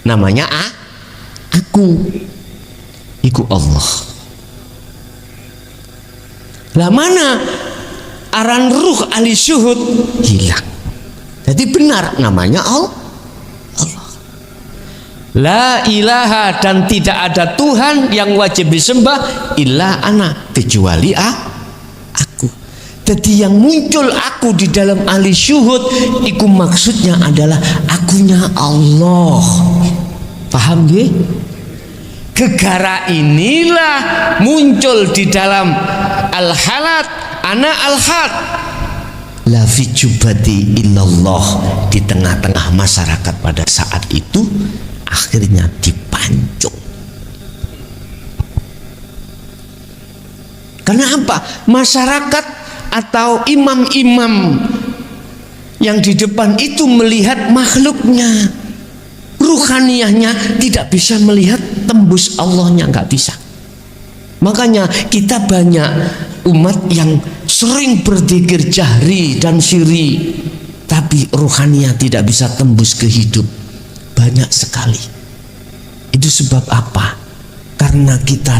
namanya aku iku Allah. Lah mana aran ruh ahli syuhud hilang. Jadi benar namanya Allah. La ilaha, dan tidak ada Tuhan yang wajib disembah illa ana, kecuali aku. Jadi yang muncul aku di dalam ahli syuhud iku maksudnya adalah akunya Allah. Paham ya? Gegara inilah muncul di dalam al-halat, ana al-had la fi jubati illallah. Di tengah-tengah masyarakat pada saat itu akhirnya dipancung. Karena apa? Masyarakat atau imam-imam yang di depan itu melihat makhluknya, ruhaniyahnya, tidak bisa melihat tembus Allahnya, nggak bisa. Makanya kita banyak umat yang sering berzikir jahri dan sirri, tapi ruhaniyah tidak bisa tembus ke hidup. Banyak sekali. Itu sebab apa? Karena kita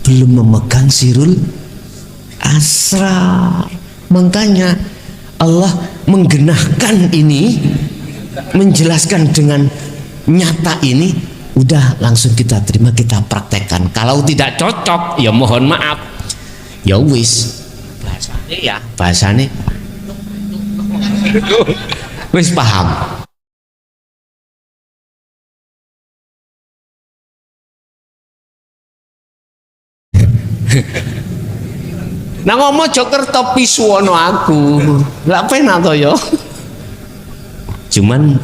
belum memegang sirul asrar. Makanya Allah menggenahkan ini, menjelaskan dengan nyata ini, udah langsung kita terima, kita praktekkan. Kalau tidak cocok ya mohon maaf, ya wis, bahasane wis paham. Nah ngomong joker topi suwono aku lah penak to yo. Cuman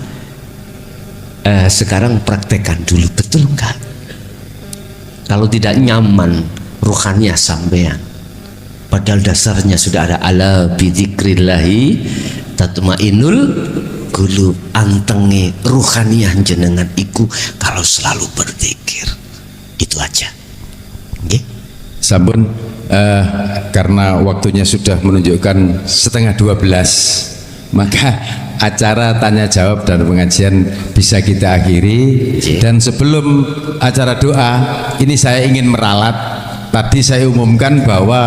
sekarang praktekkan dulu, betul enggak? Kalau tidak nyaman ruhannya sampean, padahal dasarnya sudah ada ala bidzikrillahi tatmainul qulub. Antenge ruhaniyah jenengan iku kalau selalu berzikir. Itu aja. Nggih. Sampun karena waktunya sudah menunjukkan 11:30, maka acara tanya jawab dan pengajian bisa kita akhiri. Dan sebelum acara doa ini saya ingin meralat. Tadi saya umumkan bahwa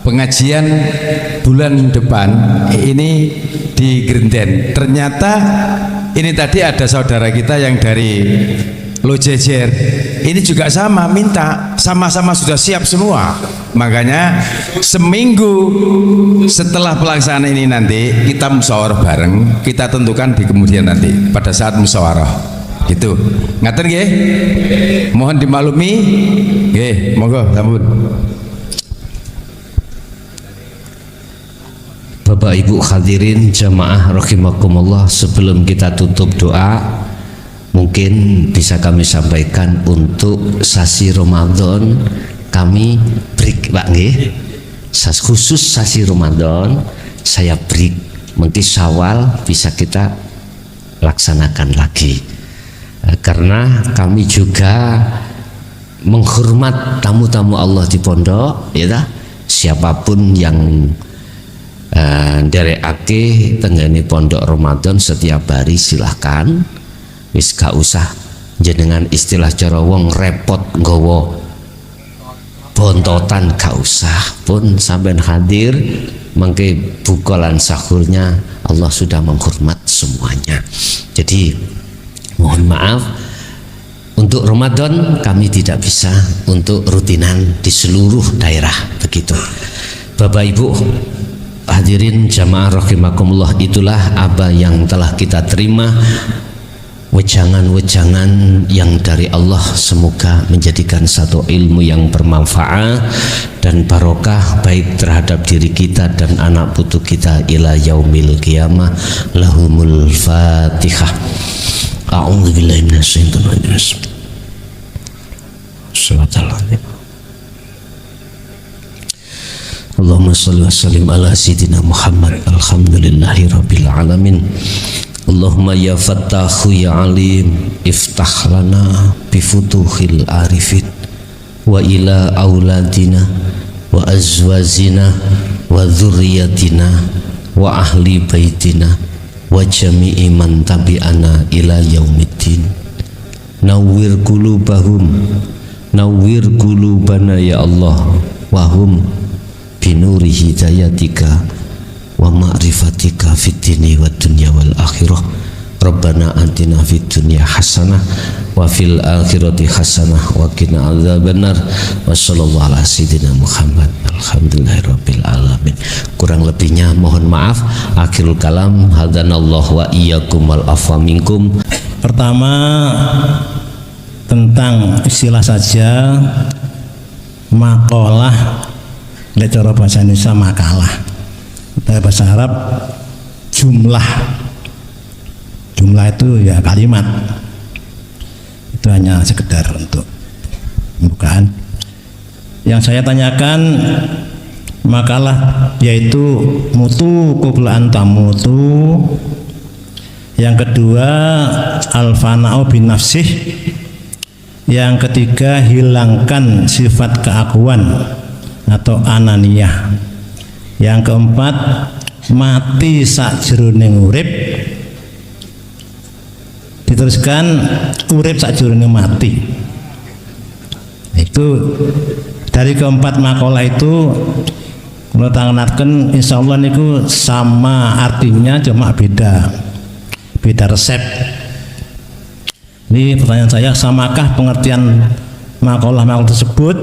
pengajian bulan depan ini di Grenden. Ternyata ini tadi ada saudara kita yang dari Lojejer, ini juga sama, minta sama-sama sudah siap semua. Makanya seminggu setelah pelaksanaan ini nanti kita musyawarah bareng, kita tentukan di kemudian nanti pada saat musyawarah gitu. Ngaten nggih? Mohon dimaklumi. Nggih, monggo sampun. Bapak Ibu hadirin jamaah rahimakumullah, sebelum kita tutup doa, mungkin bisa kami sampaikan untuk sasi Ramadan kami break Pak nggih. Khusus sasi Ramadan saya break, mungkin Syawal bisa kita laksanakan lagi. Karena kami juga menghormat tamu-tamu Allah di pondok, ya, siapapun yang nderekake tenggene pondok Ramadan setiap hari silahkan. Wis gak usah jenengan istilah cara wong repot nggawa bontotan, gak usah, pun sampean hadir mangke buka lan sahurnya Allah sudah menghormat semuanya. Jadi mohon maaf untuk Ramadan kami tidak bisa untuk rutinan di seluruh daerah begitu. Bapak Ibu Hadirin jamaah rahimakumullah, itulah apa yang telah kita terima, wejangan-wejangan yang dari Allah. Semoga menjadikan satu ilmu yang bermanfaat dan barokah baik terhadap diri kita dan anak putu kita ila yaumil qiyamah. Lahumul Fatihah. A'udzubillahi minasyaitonir rajim. Allahumma shalli wa sallim ala sayyidina Muhammad. Alhamdulillahi rabbil alamin. Allahumma ya fattahu ya alim, iftah lana bifutuhil arifin wa ila auladina wa azwazina wa dzurriyyatina wa ahli baitina wa jami'i man tabi'ana ila yaumiddin. Nawwir qulubahum, nawwir qulubana ya Allah, wahum binuri hidayatika wa ma'rifatika fid dini wad dunya wal akhirah. Rabbana atina fid dunya hasanah wa fil akhirati hasanah wa qina adzabannar. Wa sallallahu ala sayyidina Muhammad. Alhamdulillahirabbil alamin. Kurang lebihnya mohon maaf. Akhirul kalam, hadanallahu wa iyyakum wal afwa minkum. Pertama, tentang istilah saja, makalah, lek cara bahasa Indonesia makalah, dari bahasa Arab jumlah itu ya kalimat, itu hanya sekedar untuk pembukaan. Yang saya tanyakan, makalah yaitu mutu qabla an tamutu. Yang kedua al-fana'u bin nafsih. Yang ketiga hilangkan sifat keakuan atau ananiyah. Yang keempat mati sakjroning urip. Diteruskan urip sakjroning mati. Itu dari keempat makalah itu kalau tangankan insyaallah niku sama artinya, cuma beda resep. Ini pertanyaan saya, samakah pengertian makalah tersebut?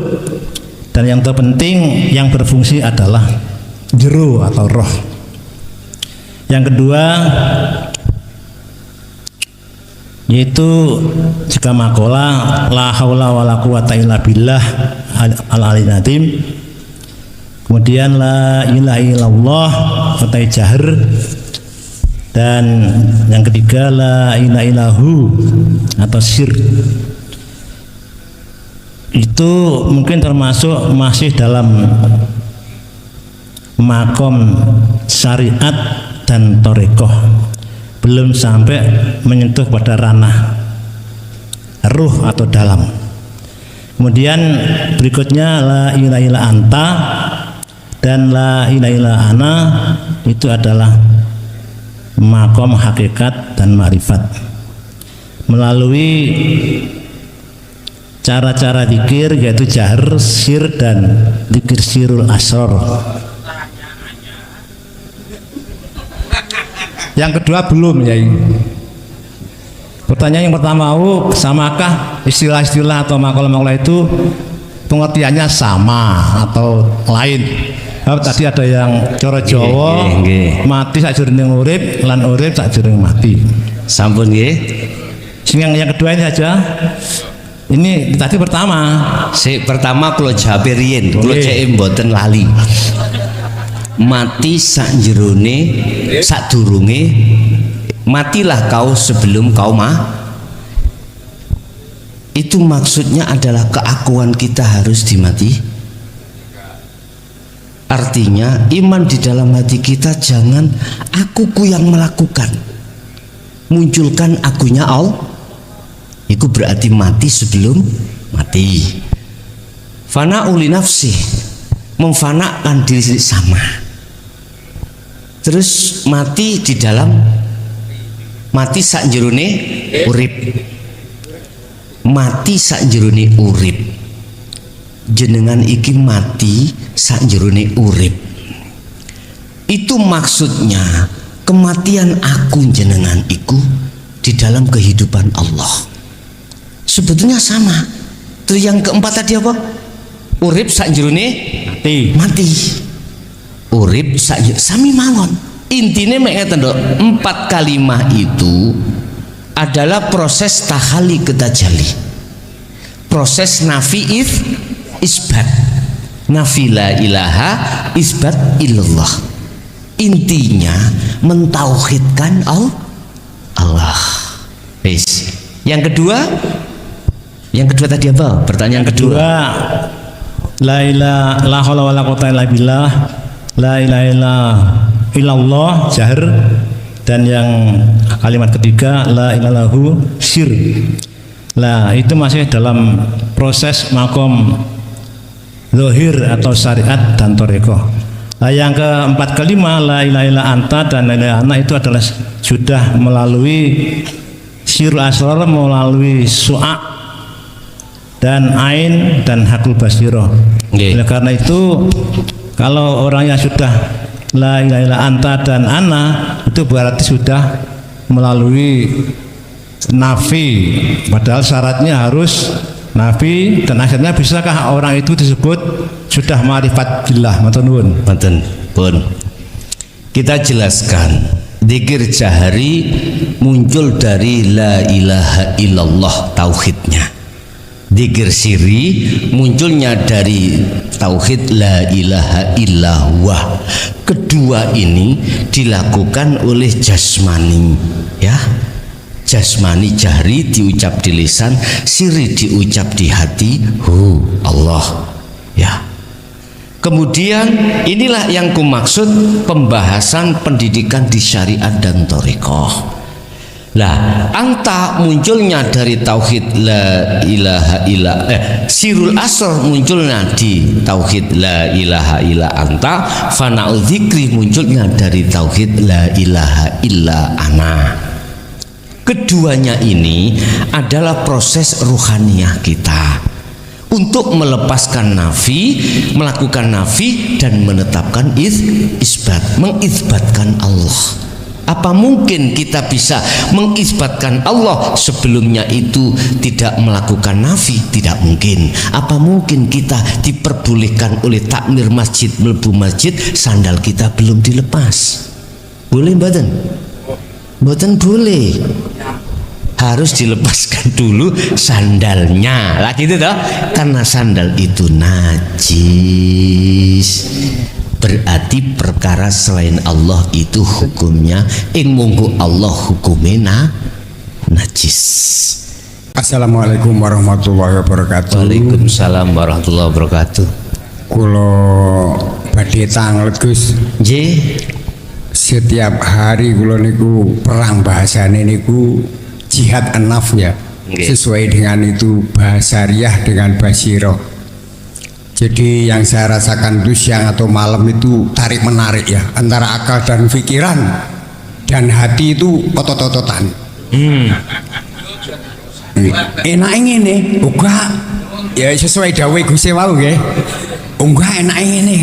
Dan yang terpenting yang berfungsi adalah jero atau roh. Yang kedua yaitu jika makalah la haula wala quwata illa billah al-aliyyil azim, kemudian la ilaha illallah fatai jahr, dan yang ketiga la ilaha illahu atau sir. Itu mungkin termasuk masih dalam makom syariat dan torekoh, belum sampai menyentuh pada ranah ruh atau dalam. Kemudian berikutnya la ilaha illa anta dan la ilaha illa ana, itu adalah makom hakikat dan ma'rifat melalui cara-cara zikir, yaitu jahr, sir, dan zikir sirul asrar. Yang kedua belum ya. Pertanyaan yang pertama, samakah istilah-istilah atau makalah-makalah itu pengertiannya sama atau lain? Tadi ada yang cara Jawa, mati sakjroning urip lan urip sakjroning mati. Sampun nggih. Yang kedua ini saja. Ini tadi pertama. Pertama kula jawab riyen, kula cek mboten lali. Mati sadurunge matilah kau sebelum kau itu maksudnya adalah keakuan kita harus dimati. Artinya iman di dalam hati kita, jangan akuku yang melakukan, munculkan akunya Allah. Itu berarti mati sebelum mati. Fana uli nafsi, memfanakan diri sendiri sama. Terus mati di dalam, mati sak jerone urip, mati sak jerone urip. Jenengan iki mati sak jerone urip. Itu maksudnya kematian aku jenengan iku di dalam kehidupan Allah. Sebetulnya sama. Terus yang keempat tadi apa? Urip sak jerone mati. urip sami mawon. Intine mek ngeten lho, 4 kalimah itu adalah proses tahali ketajali, proses nafi isbat, nafi la ilaha isbat illallah. Intinya mentauhidkan Allah. Wis. Yang kedua tadi apa? Pertanyaan kedua. La ilaha la haula wala quwwata illa billah. La ilaha illallah jahar. Dan yang kalimat ketiga la ilaha sir. Lah itu masih dalam proses makom zahir atau syariat dan thariqah. Nah, yang keempat kelima la ilaha illa anta dan la ilaha ana itu adalah sudah melalui sirul asrar, melalui su'a dan ain dan hakul basirah. Oleh karena itu kalau orang yang sudah la ilaha illa anta dan ana itu berarti sudah melalui nafi, padahal syaratnya harus nafi, dan akhirnya bisakah orang itu disebut sudah ma'rifat billah? Matur pun kita jelaskan, dzikir jahari muncul dari la ilaha illallah tauhidnya. Dzikir siri munculnya dari tauhid la ilaha illallah. Kedua ini dilakukan oleh jasmani, ya. Jasmani jahri diucap di lisan, siri diucap di hati, Allah, ya. Kemudian inilah yang kumaksud pembahasan pendidikan di syariat dan thariqah. Lah, anta munculnya dari tauhid la ilaha illa sirul asr munculnya di tauhid la ilaha illa anta, fana'ul dzikri munculnya dari tauhid la ilaha illa ana. Keduanya ini adalah proses ruhaniyah kita untuk melepaskan nafi, melakukan nafi dan menetapkan isbat, mengisbatkan Allah. Apa mungkin kita bisa mengisbatkan Allah sebelumnya itu tidak melakukan nafi? Tidak mungkin. Apa mungkin kita diperbolehkan oleh takmir masjid mlebu masjid sandal kita belum dilepas? Boleh mboten? Mboten boleh. Harus dilepaskan dulu sandalnya. Lah gitu toh? Karena sandal itu najis. Berarti perkara selain Allah itu hukumnya ing munggu Allah hukumena najis. Assalamualaikum warahmatullahi wabarakatuh. Waalaikumsalam warahmatullahi wabarakatuh. Kulo badhe tanglet Gus. Nggih. Setiap hari kulo niku perang bahasane niku jihad an-nafs ya. Sesuai dengan itu bahasariah dengan basiro. Jadi yang saya rasakan itu siang atau malam itu tarik menarik ya, antara akal dan pikiran dan hati itu otot-ototan. Enak ngene, uga ya sesuai dawuh Gusti wau nggih. Uga enak ngene.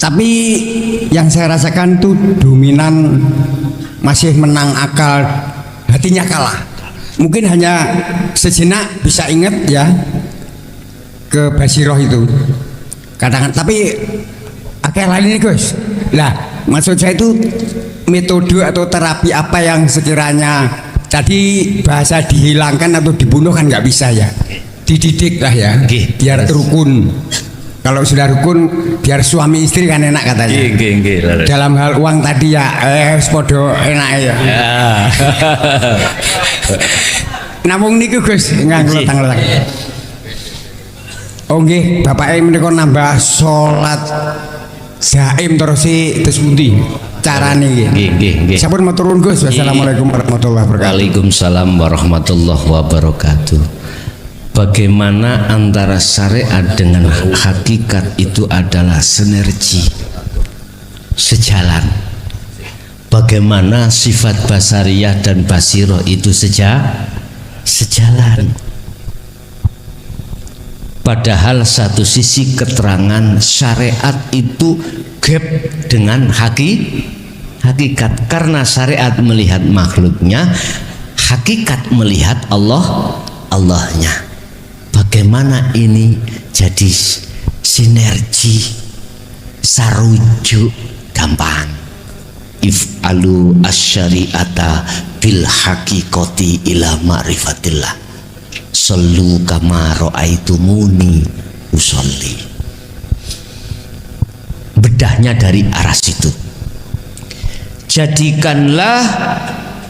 Tapi yang saya rasakan itu dominan masih menang akal, hatinya kalah. Mungkin hanya sejenak bisa ingat ya ke basiroh itu kadang, tapi akeh lain ini Gus. Lah maksud saya itu metode atau terapi apa yang sekiranya tadi bahasa dihilangkan atau dibunuh kan nggak bisa ya, dididik lah ya, biar rukun. Kalau sudah rukun biar suami istri kan enak katanya. Dalam hal uang tadi ya podo enak ya. Namung niku Gus nggak letang-letang. Oh nggih, bapake menika nambah salat jaim terus pundi carane nggih. Sampun matur nuwun Gus. Wassalamualaikum warahmatullahi wabarakatuh. Waalaikumsalam warahmatullahi wabarakatuh. Bagaimana antara syariat dengan hakikat itu adalah sinergi, sejalan. Bagaimana sifat basariyah dan basiro itu sejalan. Padahal satu sisi keterangan syariat itu gap dengan hakikat, karena syariat melihat makhluknya, hakikat melihat Allahnya. Bagaimana ini jadi sinergi sarujuk gampang. If'alu asyari'ata bil haqiqati ila ma'rifatillah. Sallu kama ra'aitumuni usolli. Bedahnya dari arah situ. Jadikanlah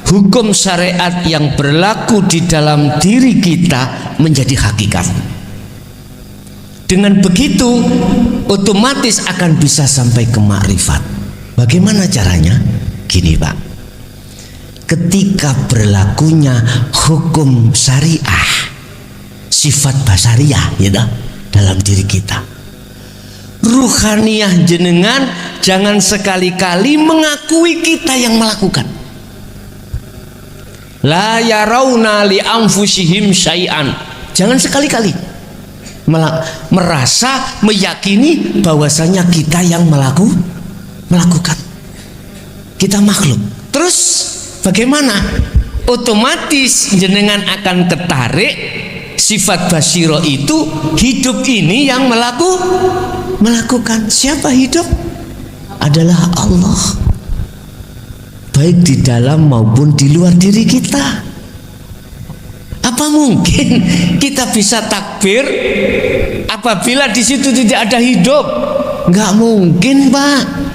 hukum syariat yang berlaku di dalam diri kita menjadi hakikat. Dengan begitu otomatis akan bisa sampai ke makrifat. Bagaimana caranya? Gini Pak, ketika berlakunya hukum syariah, sifat basariah ya dalam diri kita, ruhaniyah jenengan jangan sekali-kali mengakui kita yang melakukan. La yarawna li anfusihim syai'an. Jangan sekali-kali merasa meyakini bahwasanya kita yang melakukan. Kita makhluk. Terus bagaimana? Otomatis jenengan akan tertarik sifat basiro itu hidup ini yang melakukan. Siapa hidup? Adalah Allah. Baik di dalam maupun di luar diri kita. Apa mungkin kita bisa takbir apabila di situ tidak ada hidup? Nggak mungkin Pak.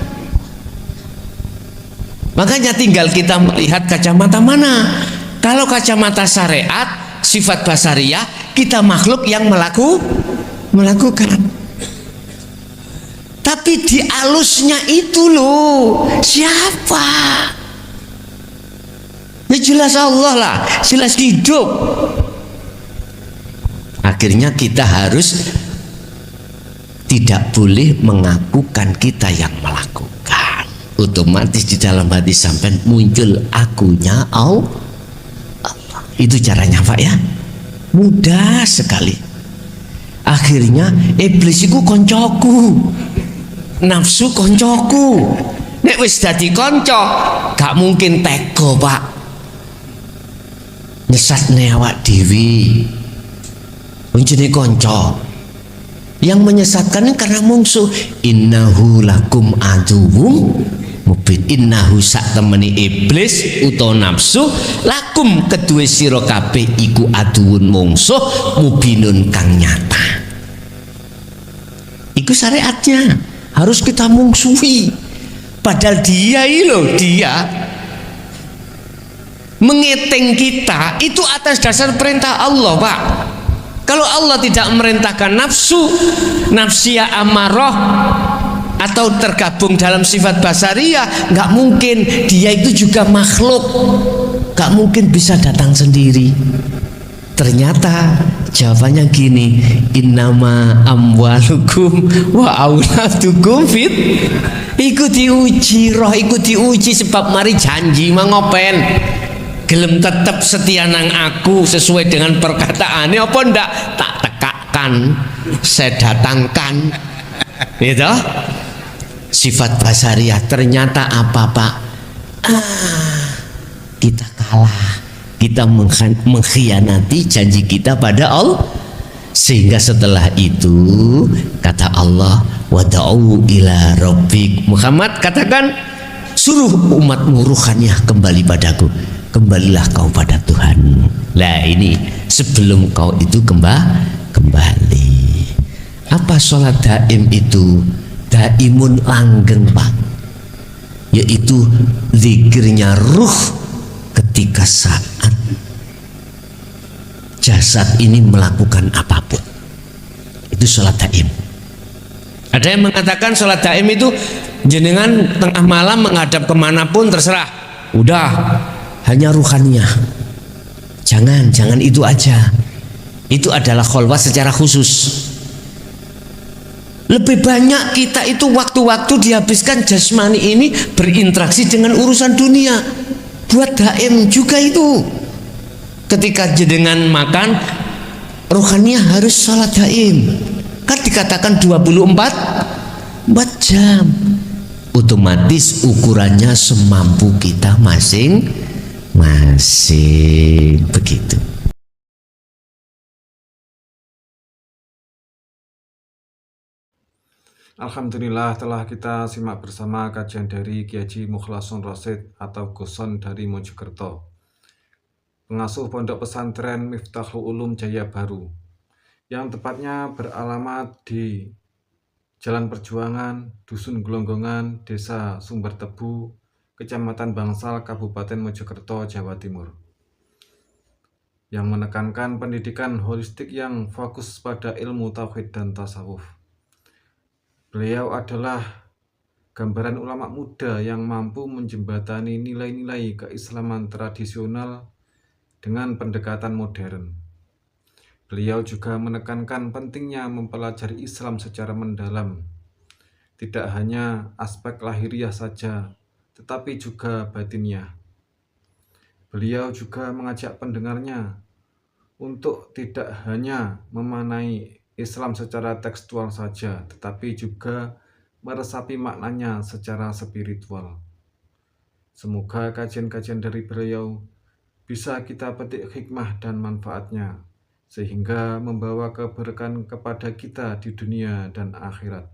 Makanya tinggal kita melihat kacamata mana. Kalau kacamata syariat, sifat basariah, kita makhluk yang melakukan. Tapi di alusnya itu loh, siapa? Ya jelas Allah lah, jelas hidup. Akhirnya kita harus tidak boleh mengakukan kita yang melakukan. Otomatis di dalam hati sampai muncul akunya Allah. Itu caranya Pak ya, mudah sekali. Akhirnya iblis itu koncoku, nafsu koncoku. Nek wis dadi konco, gak mungkin teko Pak. Nyesatne awak dewi. Menjadi konco. Yang menyesatkan karena mungsuh. Innahu lakum aduwwum mubin. Innahu sak temeni iblis utawa nafsu lakum kedue sira kabeh iku aduwun mungsuh mubinun kang nyata. Iku syariatnya, harus kita mungsuhi. Padahal dia mengeteng kita itu atas dasar perintah Allah Pak. Kalau Allah tidak merintahkan nafsiyah amarah atau tergabung dalam sifat basariah, nggak mungkin dia itu juga makhluk, nggak mungkin bisa datang sendiri. Ternyata jawabannya gini, innama amwalukum wa auladukum fit. Iku diuji roh, iku diuji sebab mari janji mangopen. Gelem tetap setia nang aku sesuai dengan perkataannya apa ndak, tak tekakan, saya datangkan. Gitu. Sifat basariah ternyata apa Pak? Kita kalah. Kita mengkhianati janji kita pada Allah. Sehingga setelah itu kata Allah, wada'u ila rabbik. Muhammad katakan, suruh umatmu ruhaniyah kembali padaku. Kembalilah kau pada Tuhan. Lah ini sebelum kau itu kembali. Apa sholat daim itu? Daimun langgeng Pak. Yaitu zikirnya ruh ketika saat jasad ini melakukan apapun. Itu sholat daim. Ada yang mengatakan sholat daim itu jenengan tengah malam menghadap kemanapun terserah. Udah, hanya ruhaniyah. Jangan itu aja. Itu adalah kholwah secara khusus. Lebih banyak kita itu waktu-waktu dihabiskan jasmani ini berinteraksi dengan urusan dunia. Buat daim juga itu. Ketika jenengan makan, ruhaniyah harus sholat daim. Kan dikatakan 24 jam. Otomatis ukurannya semampu kita masing-masing. Begitu. Alhamdulillah telah kita simak bersama kajian dari Kiai Haji Mukhlasun Rasyid atau Guson dari Mojokerto, pengasuh Pondok Pesantren Miftahul Ulum Jaya Baru, yang tepatnya beralamat di Jalan Perjuangan, Dusun Gelonggongan, Desa Sumbertebu, Kecamatan Bangsal, Kabupaten Mojokerto, Jawa Timur, yang menekankan pendidikan holistik yang fokus pada ilmu tauhid dan tasawuf. Beliau adalah gambaran ulama muda yang mampu menjembatani nilai-nilai keislaman tradisional dengan pendekatan modern. Beliau juga menekankan pentingnya mempelajari Islam secara mendalam, tidak hanya aspek lahiriah saja, tetapi juga batinnya. Beliau juga mengajak pendengarnya untuk tidak hanya memanai Islam secara tekstual saja, tetapi juga meresapi maknanya secara spiritual. Semoga kajian-kajian dari beliau bisa kita petik hikmah dan manfaatnya, sehingga membawa keberkahan kepada kita di dunia dan akhirat.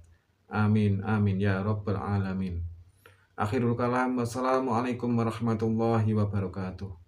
Amin, amin, ya Rabbal Alamin. Akhirul kalam, wassalamualaikum warahmatullahi wabarakatuh.